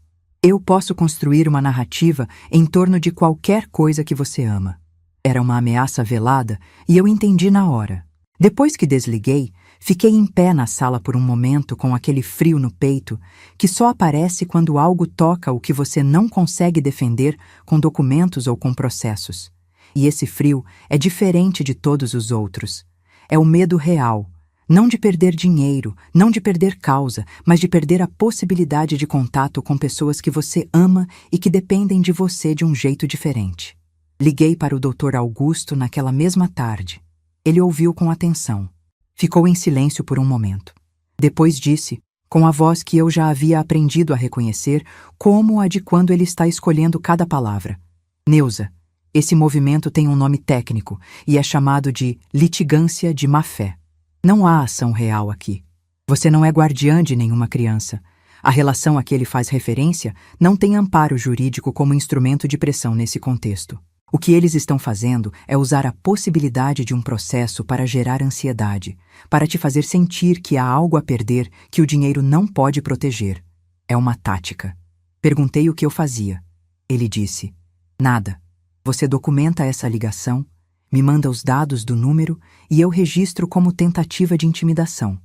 Eu posso construir uma narrativa em torno de qualquer coisa que você ama. Era uma ameaça velada e eu entendi na hora. Depois que desliguei, fiquei em pé na sala por um momento com aquele frio no peito que só aparece quando algo toca o que você não consegue defender com documentos ou com processos. E esse frio é diferente de todos os outros. É o medo real. Não de perder dinheiro, não de perder causa, mas de perder a possibilidade de contato com pessoas que você ama e que dependem de você de um jeito diferente. Liguei para o Dr. Augusto naquela mesma tarde. Ele ouviu com atenção. Ficou em silêncio por um momento. Depois disse, com a voz que eu já havia aprendido a reconhecer, como a de quando ele está escolhendo cada palavra. Neuza, esse movimento tem um nome técnico e é chamado de litigância de má-fé. Não há ação real aqui. Você não é guardiã de nenhuma criança. A relação a que ele faz referência não tem amparo jurídico como instrumento de pressão nesse contexto. O que eles estão fazendo é usar a possibilidade de um processo para gerar ansiedade, para te fazer sentir que há algo a perder que o dinheiro não pode proteger. É uma tática. Perguntei o que eu fazia. Ele disse: nada. Você documenta essa ligação, me manda os dados do número e eu registro como tentativa de intimidação.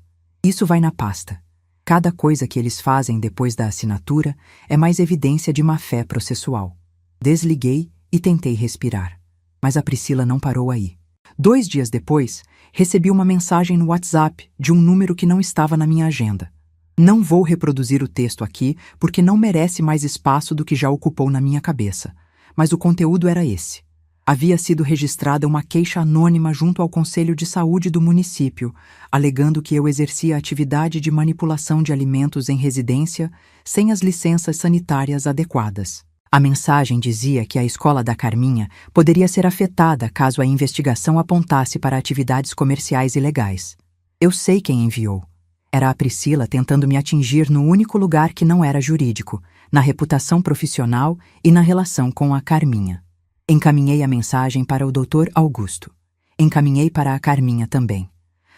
Isso vai na pasta. Cada coisa que eles fazem depois da assinatura é mais evidência de má-fé processual. Desliguei e tentei respirar. Mas a Priscila não parou aí. 2 dias depois, recebi uma mensagem no WhatsApp de um número que não estava na minha agenda. Não vou reproduzir o texto aqui porque não merece mais espaço do que já ocupou na minha cabeça. Mas o conteúdo era esse. Havia sido registrada uma queixa anônima junto ao Conselho de Saúde do município, alegando que eu exercia atividade de manipulação de alimentos em residência sem as licenças sanitárias adequadas. A mensagem dizia que a escola da Carminha poderia ser afetada caso a investigação apontasse para atividades comerciais ilegais. Eu sei quem enviou. Era a Priscila tentando me atingir no único lugar que não era jurídico, na reputação profissional e na relação com a Carminha. Encaminhei a mensagem para o Dr. Augusto. Encaminhei para a Carminha também.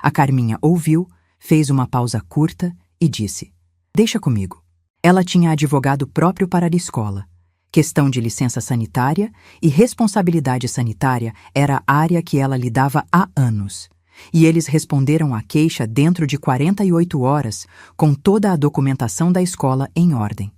A Carminha ouviu, fez uma pausa curta e disse: deixa comigo. Ela tinha advogado próprio para a escola. Questão de licença sanitária e responsabilidade sanitária era a área que ela lidava há anos. E eles responderam à queixa dentro de 48 horas, com toda a documentação da escola em ordem.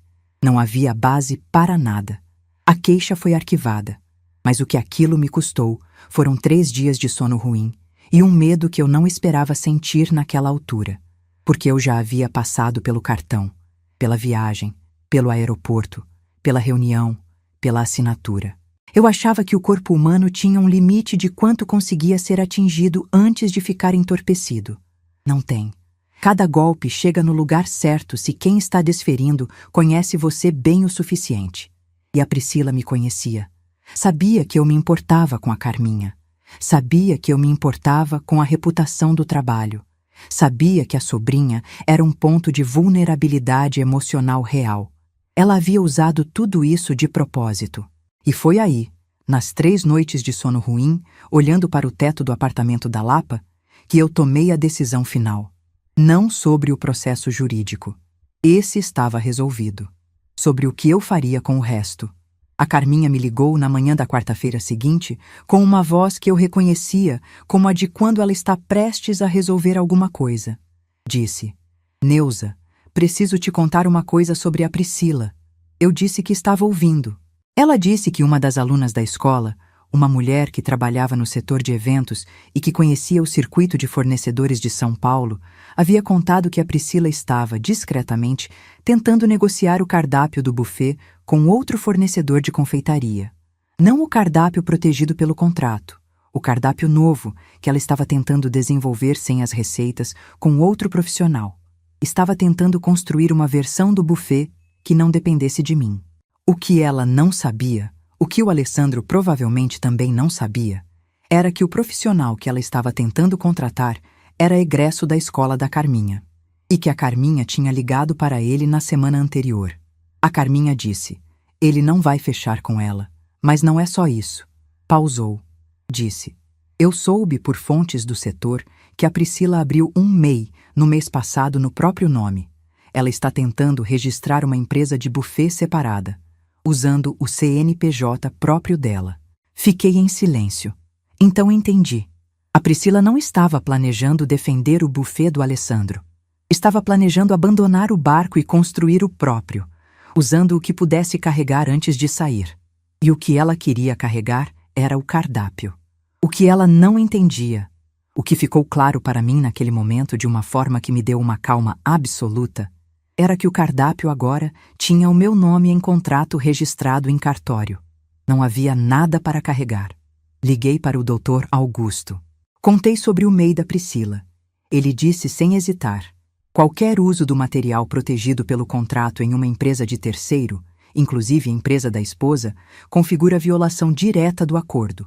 Não havia base para nada. A queixa foi arquivada. Mas o que aquilo me custou foram 3 dias de sono ruim e um medo que eu não esperava sentir naquela altura, porque eu já havia passado pelo cartão, pela viagem, pelo aeroporto, pela reunião, pela assinatura. Eu achava que o corpo humano tinha um limite de quanto conseguia ser atingido antes de ficar entorpecido. Não tem. Cada golpe chega no lugar certo se quem está desferindo conhece você bem o suficiente. E a Priscila me conhecia. Sabia que eu me importava com a Carminha. Sabia que eu me importava com a reputação do trabalho. Sabia que a sobrinha era um ponto de vulnerabilidade emocional real. Ela havia usado tudo isso de propósito. E foi aí, nas 3 noites de sono ruim, olhando para o teto do apartamento da Lapa, que eu tomei a decisão final. Não sobre o processo jurídico. Esse estava resolvido. Sobre o que eu faria com o resto. A Carminha me ligou na manhã da quarta-feira seguinte com uma voz que eu reconhecia como a de quando ela está prestes a resolver alguma coisa. Disse: Neuza, preciso te contar uma coisa sobre a Priscila. Eu disse que estava ouvindo. Ela disse que uma das alunas da escola, uma mulher que trabalhava no setor de eventos e que conhecia o circuito de fornecedores de São Paulo, havia contado que a Priscila estava, discretamente, tentando negociar o cardápio do buffet com outro fornecedor de confeitaria. Não o cardápio protegido pelo contrato, o cardápio novo que ela estava tentando desenvolver sem as receitas com outro profissional. Estava tentando construir uma versão do buffet que não dependesse de mim. O que ela não sabia, o que o Alessandro provavelmente também não sabia, era que o profissional que ela estava tentando contratar era egresso da escola da Carminha, e que a Carminha tinha ligado para ele na semana anterior. A Carminha disse: ele não vai fechar com ela, mas não é só isso. Pausou. Disse: eu soube por fontes do setor que a Priscila abriu um MEI no mês passado no próprio nome. Ela está tentando registrar uma empresa de buffet separada, usando o CNPJ próprio dela. Fiquei em silêncio. Então entendi. A Priscila não estava planejando defender o buffet do Alessandro. Estava planejando abandonar o barco e construir o próprio, usando o que pudesse carregar antes de sair. E o que ela queria carregar era o cardápio. O que ela não entendia, o que ficou claro para mim naquele momento de uma forma que me deu uma calma absoluta, era que o cardápio agora tinha o meu nome em contrato registrado em cartório. Não havia nada para carregar. Liguei para o Dr. Augusto. Contei sobre o MEI da Priscila. Ele disse sem hesitar: qualquer uso do material protegido pelo contrato em uma empresa de terceiro, inclusive a empresa da esposa, configura violação direta do acordo.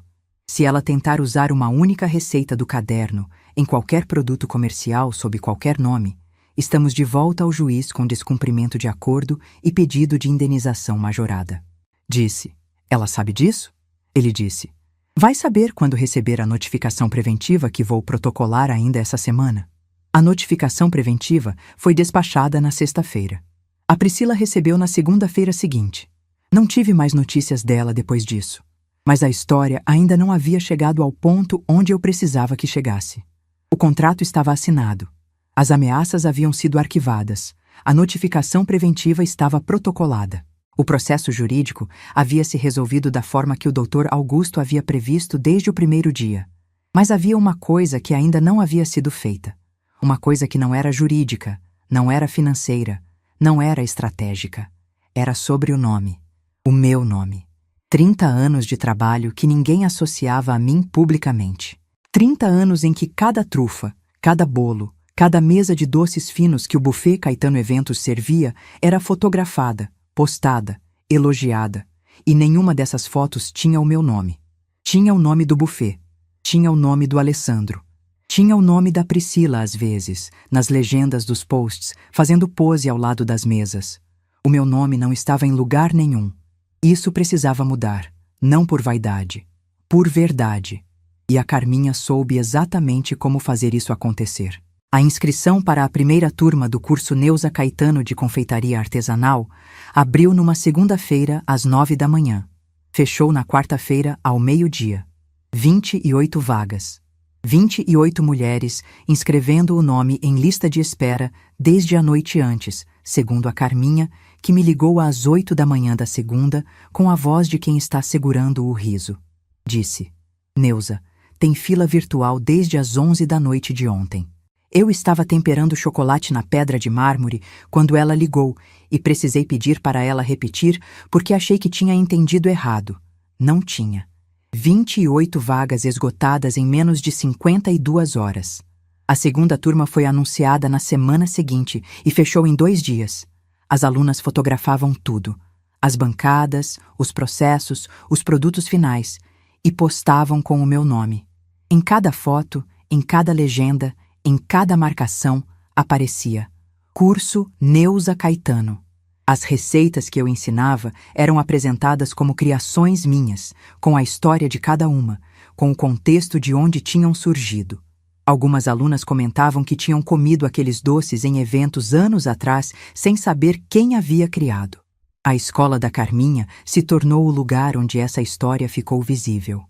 Se ela tentar usar uma única receita do caderno em qualquer produto comercial sob qualquer nome, estamos de volta ao juiz com descumprimento de acordo e pedido de indenização majorada. Disse: ela sabe disso? Ele disse: vai saber quando receber a notificação preventiva que vou protocolar ainda essa semana. A notificação preventiva foi despachada na sexta-feira. A Priscila recebeu na segunda-feira seguinte. Não tive mais notícias dela depois disso. Mas a história ainda não havia chegado ao ponto onde eu precisava que chegasse. O contrato estava assinado. As ameaças haviam sido arquivadas. A notificação preventiva estava protocolada. O processo jurídico havia se resolvido da forma que o Dr. Augusto havia previsto desde o primeiro dia. Mas havia uma coisa que ainda não havia sido feita. Uma coisa que não era jurídica, não era financeira, não era estratégica. Era sobre o nome. O meu nome. 30 anos de trabalho que ninguém associava a mim publicamente. 30 anos em que cada trufa, cada bolo, cada mesa de doces finos que o buffet Caetano Eventos servia era fotografada, postada, elogiada, e nenhuma dessas fotos tinha o meu nome. Tinha o nome do buffet, tinha o nome do Alessandro, tinha o nome da Priscila às vezes, nas legendas dos posts, fazendo pose ao lado das mesas. O meu nome não estava em lugar nenhum. Isso precisava mudar, não por vaidade, por verdade. E a Carminha soube exatamente como fazer isso acontecer. A inscrição para a primeira turma do curso Neuza Caetano de Confeitaria Artesanal abriu numa segunda-feira às 9 da manhã. Fechou na quarta-feira ao meio-dia. 28 vagas. 28 mulheres inscrevendo o nome em lista de espera desde a noite antes, segundo a Carminha, que me ligou às 8 da manhã da segunda com a voz de quem está segurando o riso. Disse: Neuza, tem fila virtual desde as 11 da noite de ontem. Eu estava temperando o chocolate na pedra de mármore quando ela ligou e precisei pedir para ela repetir porque achei que tinha entendido errado. Não tinha. 28 vagas esgotadas em menos de 52 horas. A segunda turma foi anunciada na semana seguinte e fechou em 2 dias. As alunas fotografavam tudo. As bancadas, os processos, os produtos finais, e postavam com o meu nome. Em cada foto, em cada legenda, em cada marcação, aparecia Curso Neuza Caetano. As receitas que eu ensinava eram apresentadas como criações minhas, com a história de cada uma, com o contexto de onde tinham surgido. Algumas alunas comentavam que tinham comido aqueles doces em eventos anos atrás sem saber quem havia criado. A escola da Carminha se tornou o lugar onde essa história ficou visível.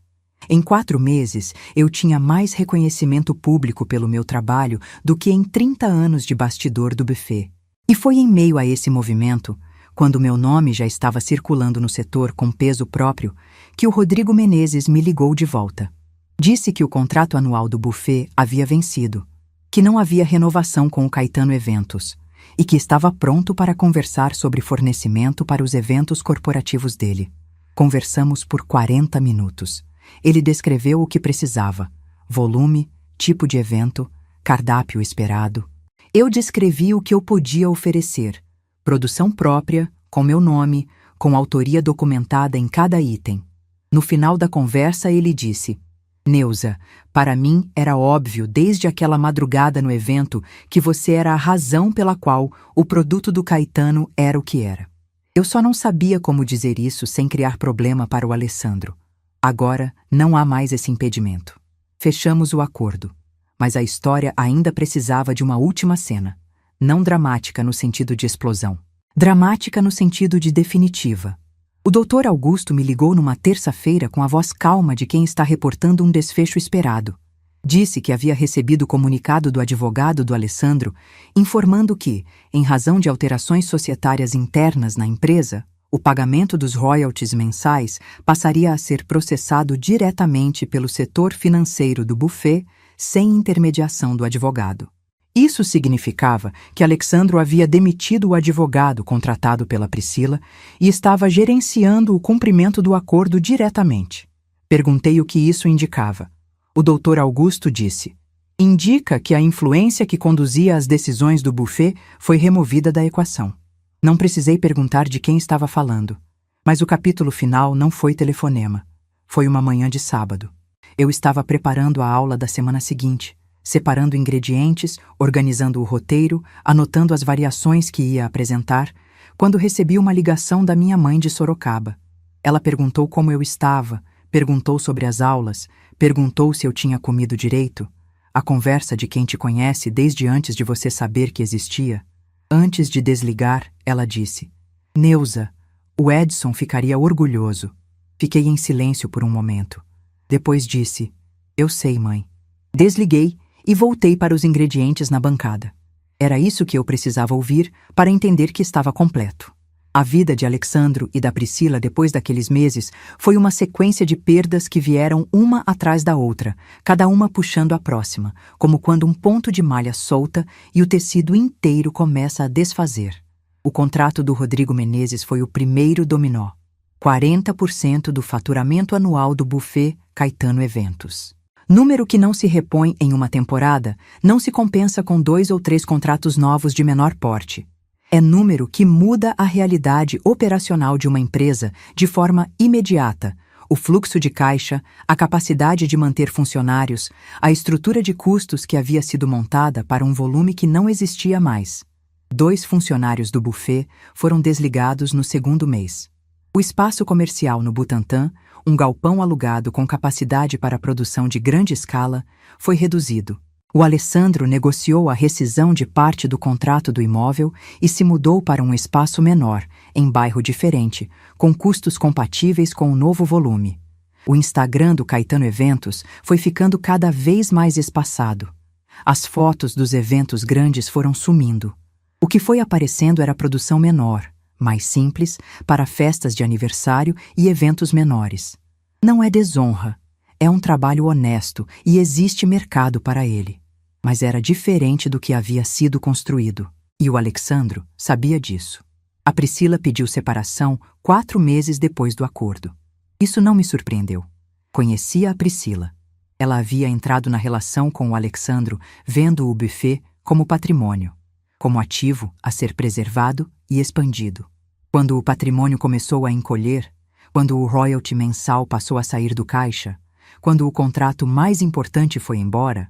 Em 4 meses, eu tinha mais reconhecimento público pelo meu trabalho do que em 30 anos de bastidor do buffet. E foi em meio a esse movimento, quando meu nome já estava circulando no setor com peso próprio, que o Rodrigo Menezes me ligou de volta. Disse que o contrato anual do buffet havia vencido, que não havia renovação com o Caetano Eventos e que estava pronto para conversar sobre fornecimento para os eventos corporativos dele. Conversamos por 40 minutos. Ele descreveu o que precisava: volume, tipo de evento, cardápio esperado. Eu descrevi o que eu podia oferecer: produção própria, com meu nome, com autoria documentada em cada item. No final da conversa, ele disse: Neuza, para mim era óbvio desde aquela madrugada no evento que você era a razão pela qual o produto do Caetano era o que era. Eu só não sabia como dizer isso sem criar problema para o Alessandro. Agora não há mais esse impedimento. Fechamos o acordo, mas a história ainda precisava de uma última cena, não dramática no sentido de explosão, dramática no sentido de definitiva. O Dr. Augusto me ligou numa terça-feira com a voz calma de quem está reportando um desfecho esperado. Disse que havia recebido o comunicado do advogado do Alessandro, informando que, em razão de alterações societárias internas na empresa, o pagamento dos royalties mensais passaria a ser processado diretamente pelo setor financeiro do buffet, sem intermediação do advogado. Isso significava que Alexandro havia demitido o advogado contratado pela Priscila e estava gerenciando o cumprimento do acordo diretamente. Perguntei o que isso indicava. O Dr. Augusto disse: indica que a influência que conduzia as decisões do buffet foi removida da equação. Não precisei perguntar de quem estava falando, mas o capítulo final não foi telefonema. Foi uma manhã de sábado. Eu estava preparando a aula da semana seguinte, separando ingredientes, organizando o roteiro, anotando as variações que ia apresentar, quando recebi uma ligação da minha mãe de Sorocaba. Ela perguntou como eu estava, perguntou sobre as aulas, perguntou se eu tinha comido direito. A conversa de quem te conhece desde antes de você saber que existia. Antes de desligar, ela disse: Neuza, o Edson ficaria orgulhoso. Fiquei em silêncio por um momento. Depois disse: eu sei, mãe. Desliguei e voltei para os ingredientes na bancada. Era isso que eu precisava ouvir para entender que estava completo. A vida de Alexandro e da Priscila depois daqueles meses foi uma sequência de perdas que vieram uma atrás da outra, cada uma puxando a próxima, como quando um ponto de malha solta e o tecido inteiro começa a desfazer. O contrato do Rodrigo Menezes foi o primeiro dominó. 40% do faturamento anual do buffet Caetano Eventos. Número que não se repõe em uma temporada, não se compensa com 2 ou 3 contratos novos de menor porte. É número que muda a realidade operacional de uma empresa de forma imediata, o fluxo de caixa, a capacidade de manter funcionários, a estrutura de custos que havia sido montada para um volume que não existia mais. 2 funcionários do buffet foram desligados no 2º mês. O espaço comercial no Butantã, um galpão alugado com capacidade para a produção de grande escala, foi reduzido. O Alessandro negociou a rescisão de parte do contrato do imóvel e se mudou para um espaço menor, em bairro diferente, com custos compatíveis com o novo volume. O Instagram do Caetano Eventos foi ficando cada vez mais espaçado. As fotos dos eventos grandes foram sumindo. O que foi aparecendo era produção menor, mais simples, para festas de aniversário e eventos menores. Não é desonra, é um trabalho honesto e existe mercado para ele. mas era diferente do que havia sido construído. E o Alexandro sabia disso. A Priscila pediu separação 4 meses depois do acordo. Isso não me surpreendeu. Conhecia a Priscila. Ela havia entrado na relação com o Alexandro vendo o buffet como patrimônio, como ativo a ser preservado e expandido. Quando o patrimônio começou a encolher, quando o royalty mensal passou a sair do caixa, quando o contrato mais importante foi embora,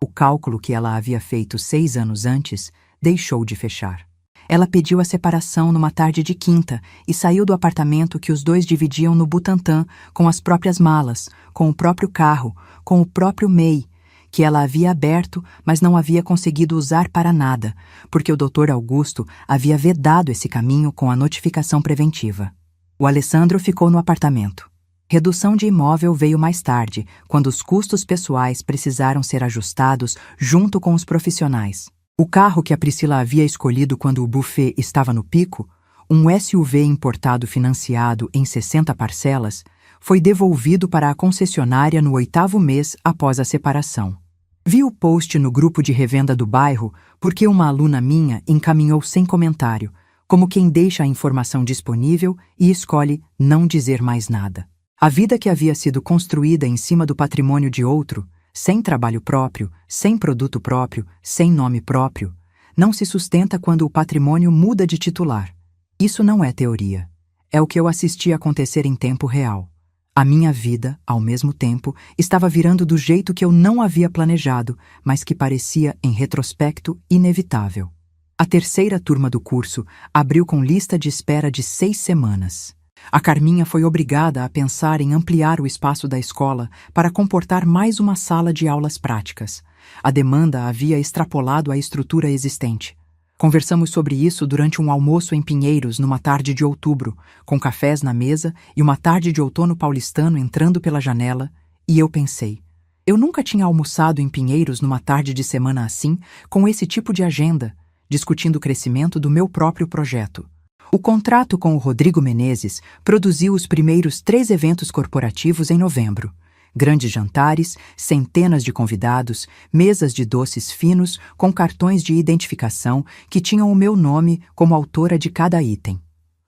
o cálculo que ela havia feito 6 anos antes deixou de fechar. Ela pediu a separação numa tarde de quinta e saiu do apartamento que os dois dividiam no Butantã com as próprias malas, com o próprio carro, com o próprio MEI, que ela havia aberto, mas não havia conseguido usar para nada, porque o Dr. Augusto havia vedado esse caminho com a notificação preventiva. O Alessandro ficou no apartamento. Redução de imóvel veio mais tarde, quando os custos pessoais precisaram ser ajustados junto com os profissionais. O carro que a Priscila havia escolhido quando o buffet estava no pico, um SUV importado financiado em 60 parcelas, foi devolvido para a concessionária no 8º mês após a separação. Vi o post no grupo de revenda do bairro porque uma aluna minha encaminhou sem comentário, como quem deixa a informação disponível e escolhe não dizer mais nada. A vida que havia sido construída em cima do patrimônio de outro, sem trabalho próprio, sem produto próprio, sem nome próprio, não se sustenta quando o patrimônio muda de titular. Isso não é teoria. É o que eu assisti acontecer em tempo real. A minha vida, ao mesmo tempo, estava virando do jeito que eu não havia planejado, mas que parecia, em retrospecto, inevitável. A 3ª turma do curso abriu com lista de espera de 6 semanas. A Carminha foi obrigada a pensar em ampliar o espaço da escola para comportar mais uma sala de aulas práticas. A demanda havia extrapolado a estrutura existente. Conversamos sobre isso durante um almoço em Pinheiros numa tarde de outubro, com cafés na mesa e uma tarde de outono paulistano entrando pela janela, e eu pensei, eu nunca tinha almoçado em Pinheiros numa tarde de semana assim, com esse tipo de agenda, discutindo o crescimento do meu próprio projeto. O contrato com o Rodrigo Menezes produziu os primeiros 3 eventos corporativos em novembro. Grandes jantares, centenas de convidados, mesas de doces finos com cartões de identificação que tinham o meu nome como autora de cada item.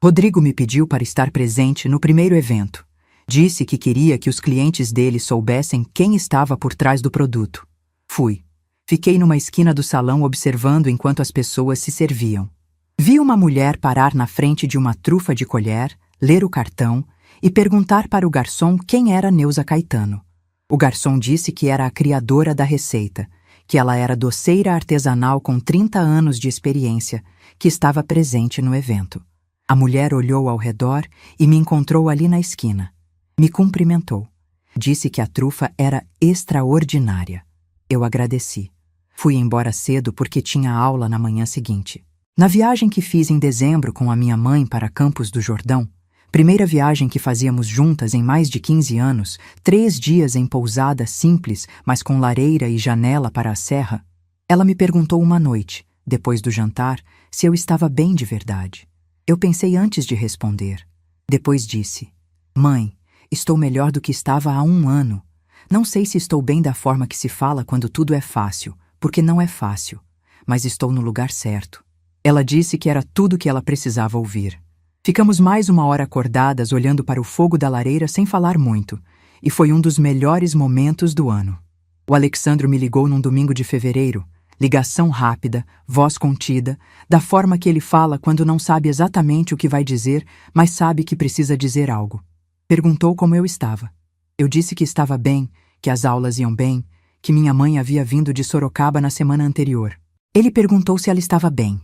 Rodrigo me pediu para estar presente no primeiro evento. Disse que queria que os clientes dele soubessem quem estava por trás do produto. Fui. Fiquei numa esquina do salão observando enquanto as pessoas se serviam. Vi uma mulher parar na frente de uma trufa de colher, ler o cartão e perguntar para o garçom quem era Neuza Caetano. O garçom disse que era a criadora da receita, que ela era doceira artesanal com 30 anos de experiência, que estava presente no evento. A mulher olhou ao redor e me encontrou ali na esquina. Me cumprimentou. Disse que a trufa era extraordinária. Eu agradeci. Fui embora cedo porque tinha aula na manhã seguinte. Na viagem que fiz em dezembro com a minha mãe para Campos do Jordão, primeira viagem que fazíamos juntas em mais de 15 anos, 3 dias em pousada simples, mas com lareira e janela para a serra, ela me perguntou uma noite, depois do jantar, se eu estava bem de verdade. Eu pensei antes de responder. Depois disse, mãe, estou melhor do que estava há 1 ano. Não sei se estou bem da forma que se fala quando tudo é fácil, porque não é fácil, mas estou no lugar certo. Ela disse que era tudo o que ela precisava ouvir. Ficamos mais 1 hora acordadas olhando para o fogo da lareira sem falar muito, e foi um dos melhores momentos do ano. O Alexandro me ligou num domingo de fevereiro, ligação rápida, voz contida, da forma que ele fala quando não sabe exatamente o que vai dizer, mas sabe que precisa dizer algo. Perguntou como eu estava. Eu disse que estava bem, que as aulas iam bem, que minha mãe havia vindo de Sorocaba na semana anterior. Ele perguntou se ela estava bem.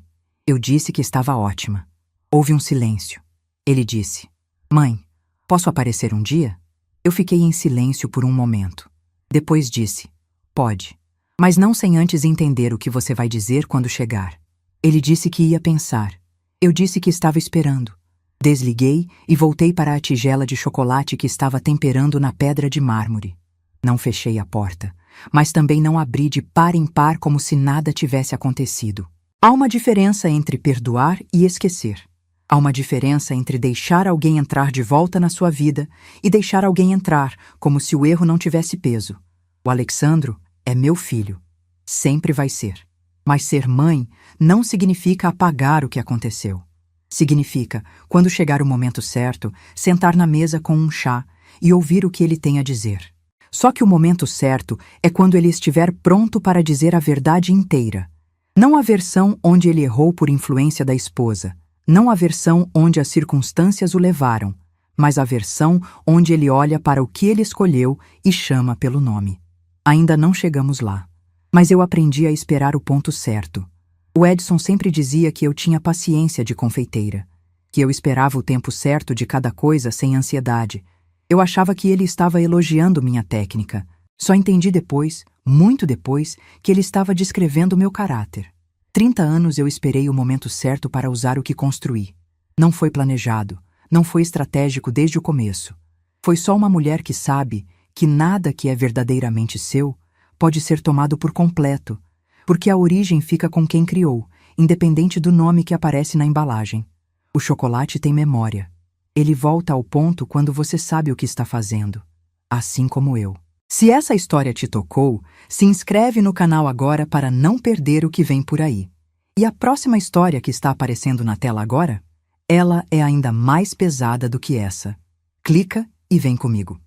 Eu disse que estava ótima. Houve um silêncio. Ele disse, mãe, posso aparecer um dia? Eu fiquei em silêncio por um momento. Depois disse, pode, mas não sem antes entender o que você vai dizer quando chegar. Ele disse que ia pensar. Eu disse que estava esperando. Desliguei e voltei para a tigela de chocolate que estava temperando na pedra de mármore. Não fechei a porta, mas também não abri de par em par como se nada tivesse acontecido. Há uma diferença entre perdoar e esquecer. Há uma diferença entre deixar alguém entrar de volta na sua vida e deixar alguém entrar como se o erro não tivesse peso. O Alexandro é meu filho. Sempre vai ser. Mas ser mãe não significa apagar o que aconteceu. Significa, quando chegar o momento certo, sentar na mesa com um chá e ouvir o que ele tem a dizer. Só que o momento certo é quando ele estiver pronto para dizer a verdade inteira. Não a versão onde ele errou por influência da esposa, não a versão onde as circunstâncias o levaram, mas a versão onde ele olha para o que ele escolheu e chama pelo nome. Ainda não chegamos lá, mas eu aprendi a esperar o ponto certo. O Edson sempre dizia que eu tinha paciência de confeiteira, que eu esperava o tempo certo de cada coisa sem ansiedade. Eu achava que ele estava elogiando minha técnica. Só entendi depois, muito depois, que ele estava descrevendo meu caráter. 30 anos eu esperei o momento certo para usar o que construí. Não foi planejado, não foi estratégico desde o começo. Foi só uma mulher que sabe que nada que é verdadeiramente seu pode ser tomado por completo, porque a origem fica com quem criou, independente do nome que aparece na embalagem. O chocolate tem memória. Ele volta ao ponto quando você sabe o que está fazendo, assim como eu. Se essa história te tocou, se inscreve no canal agora para não perder o que vem por aí. E a próxima história que está aparecendo na tela agora? Ela é ainda mais pesada do que essa. Clica e vem comigo.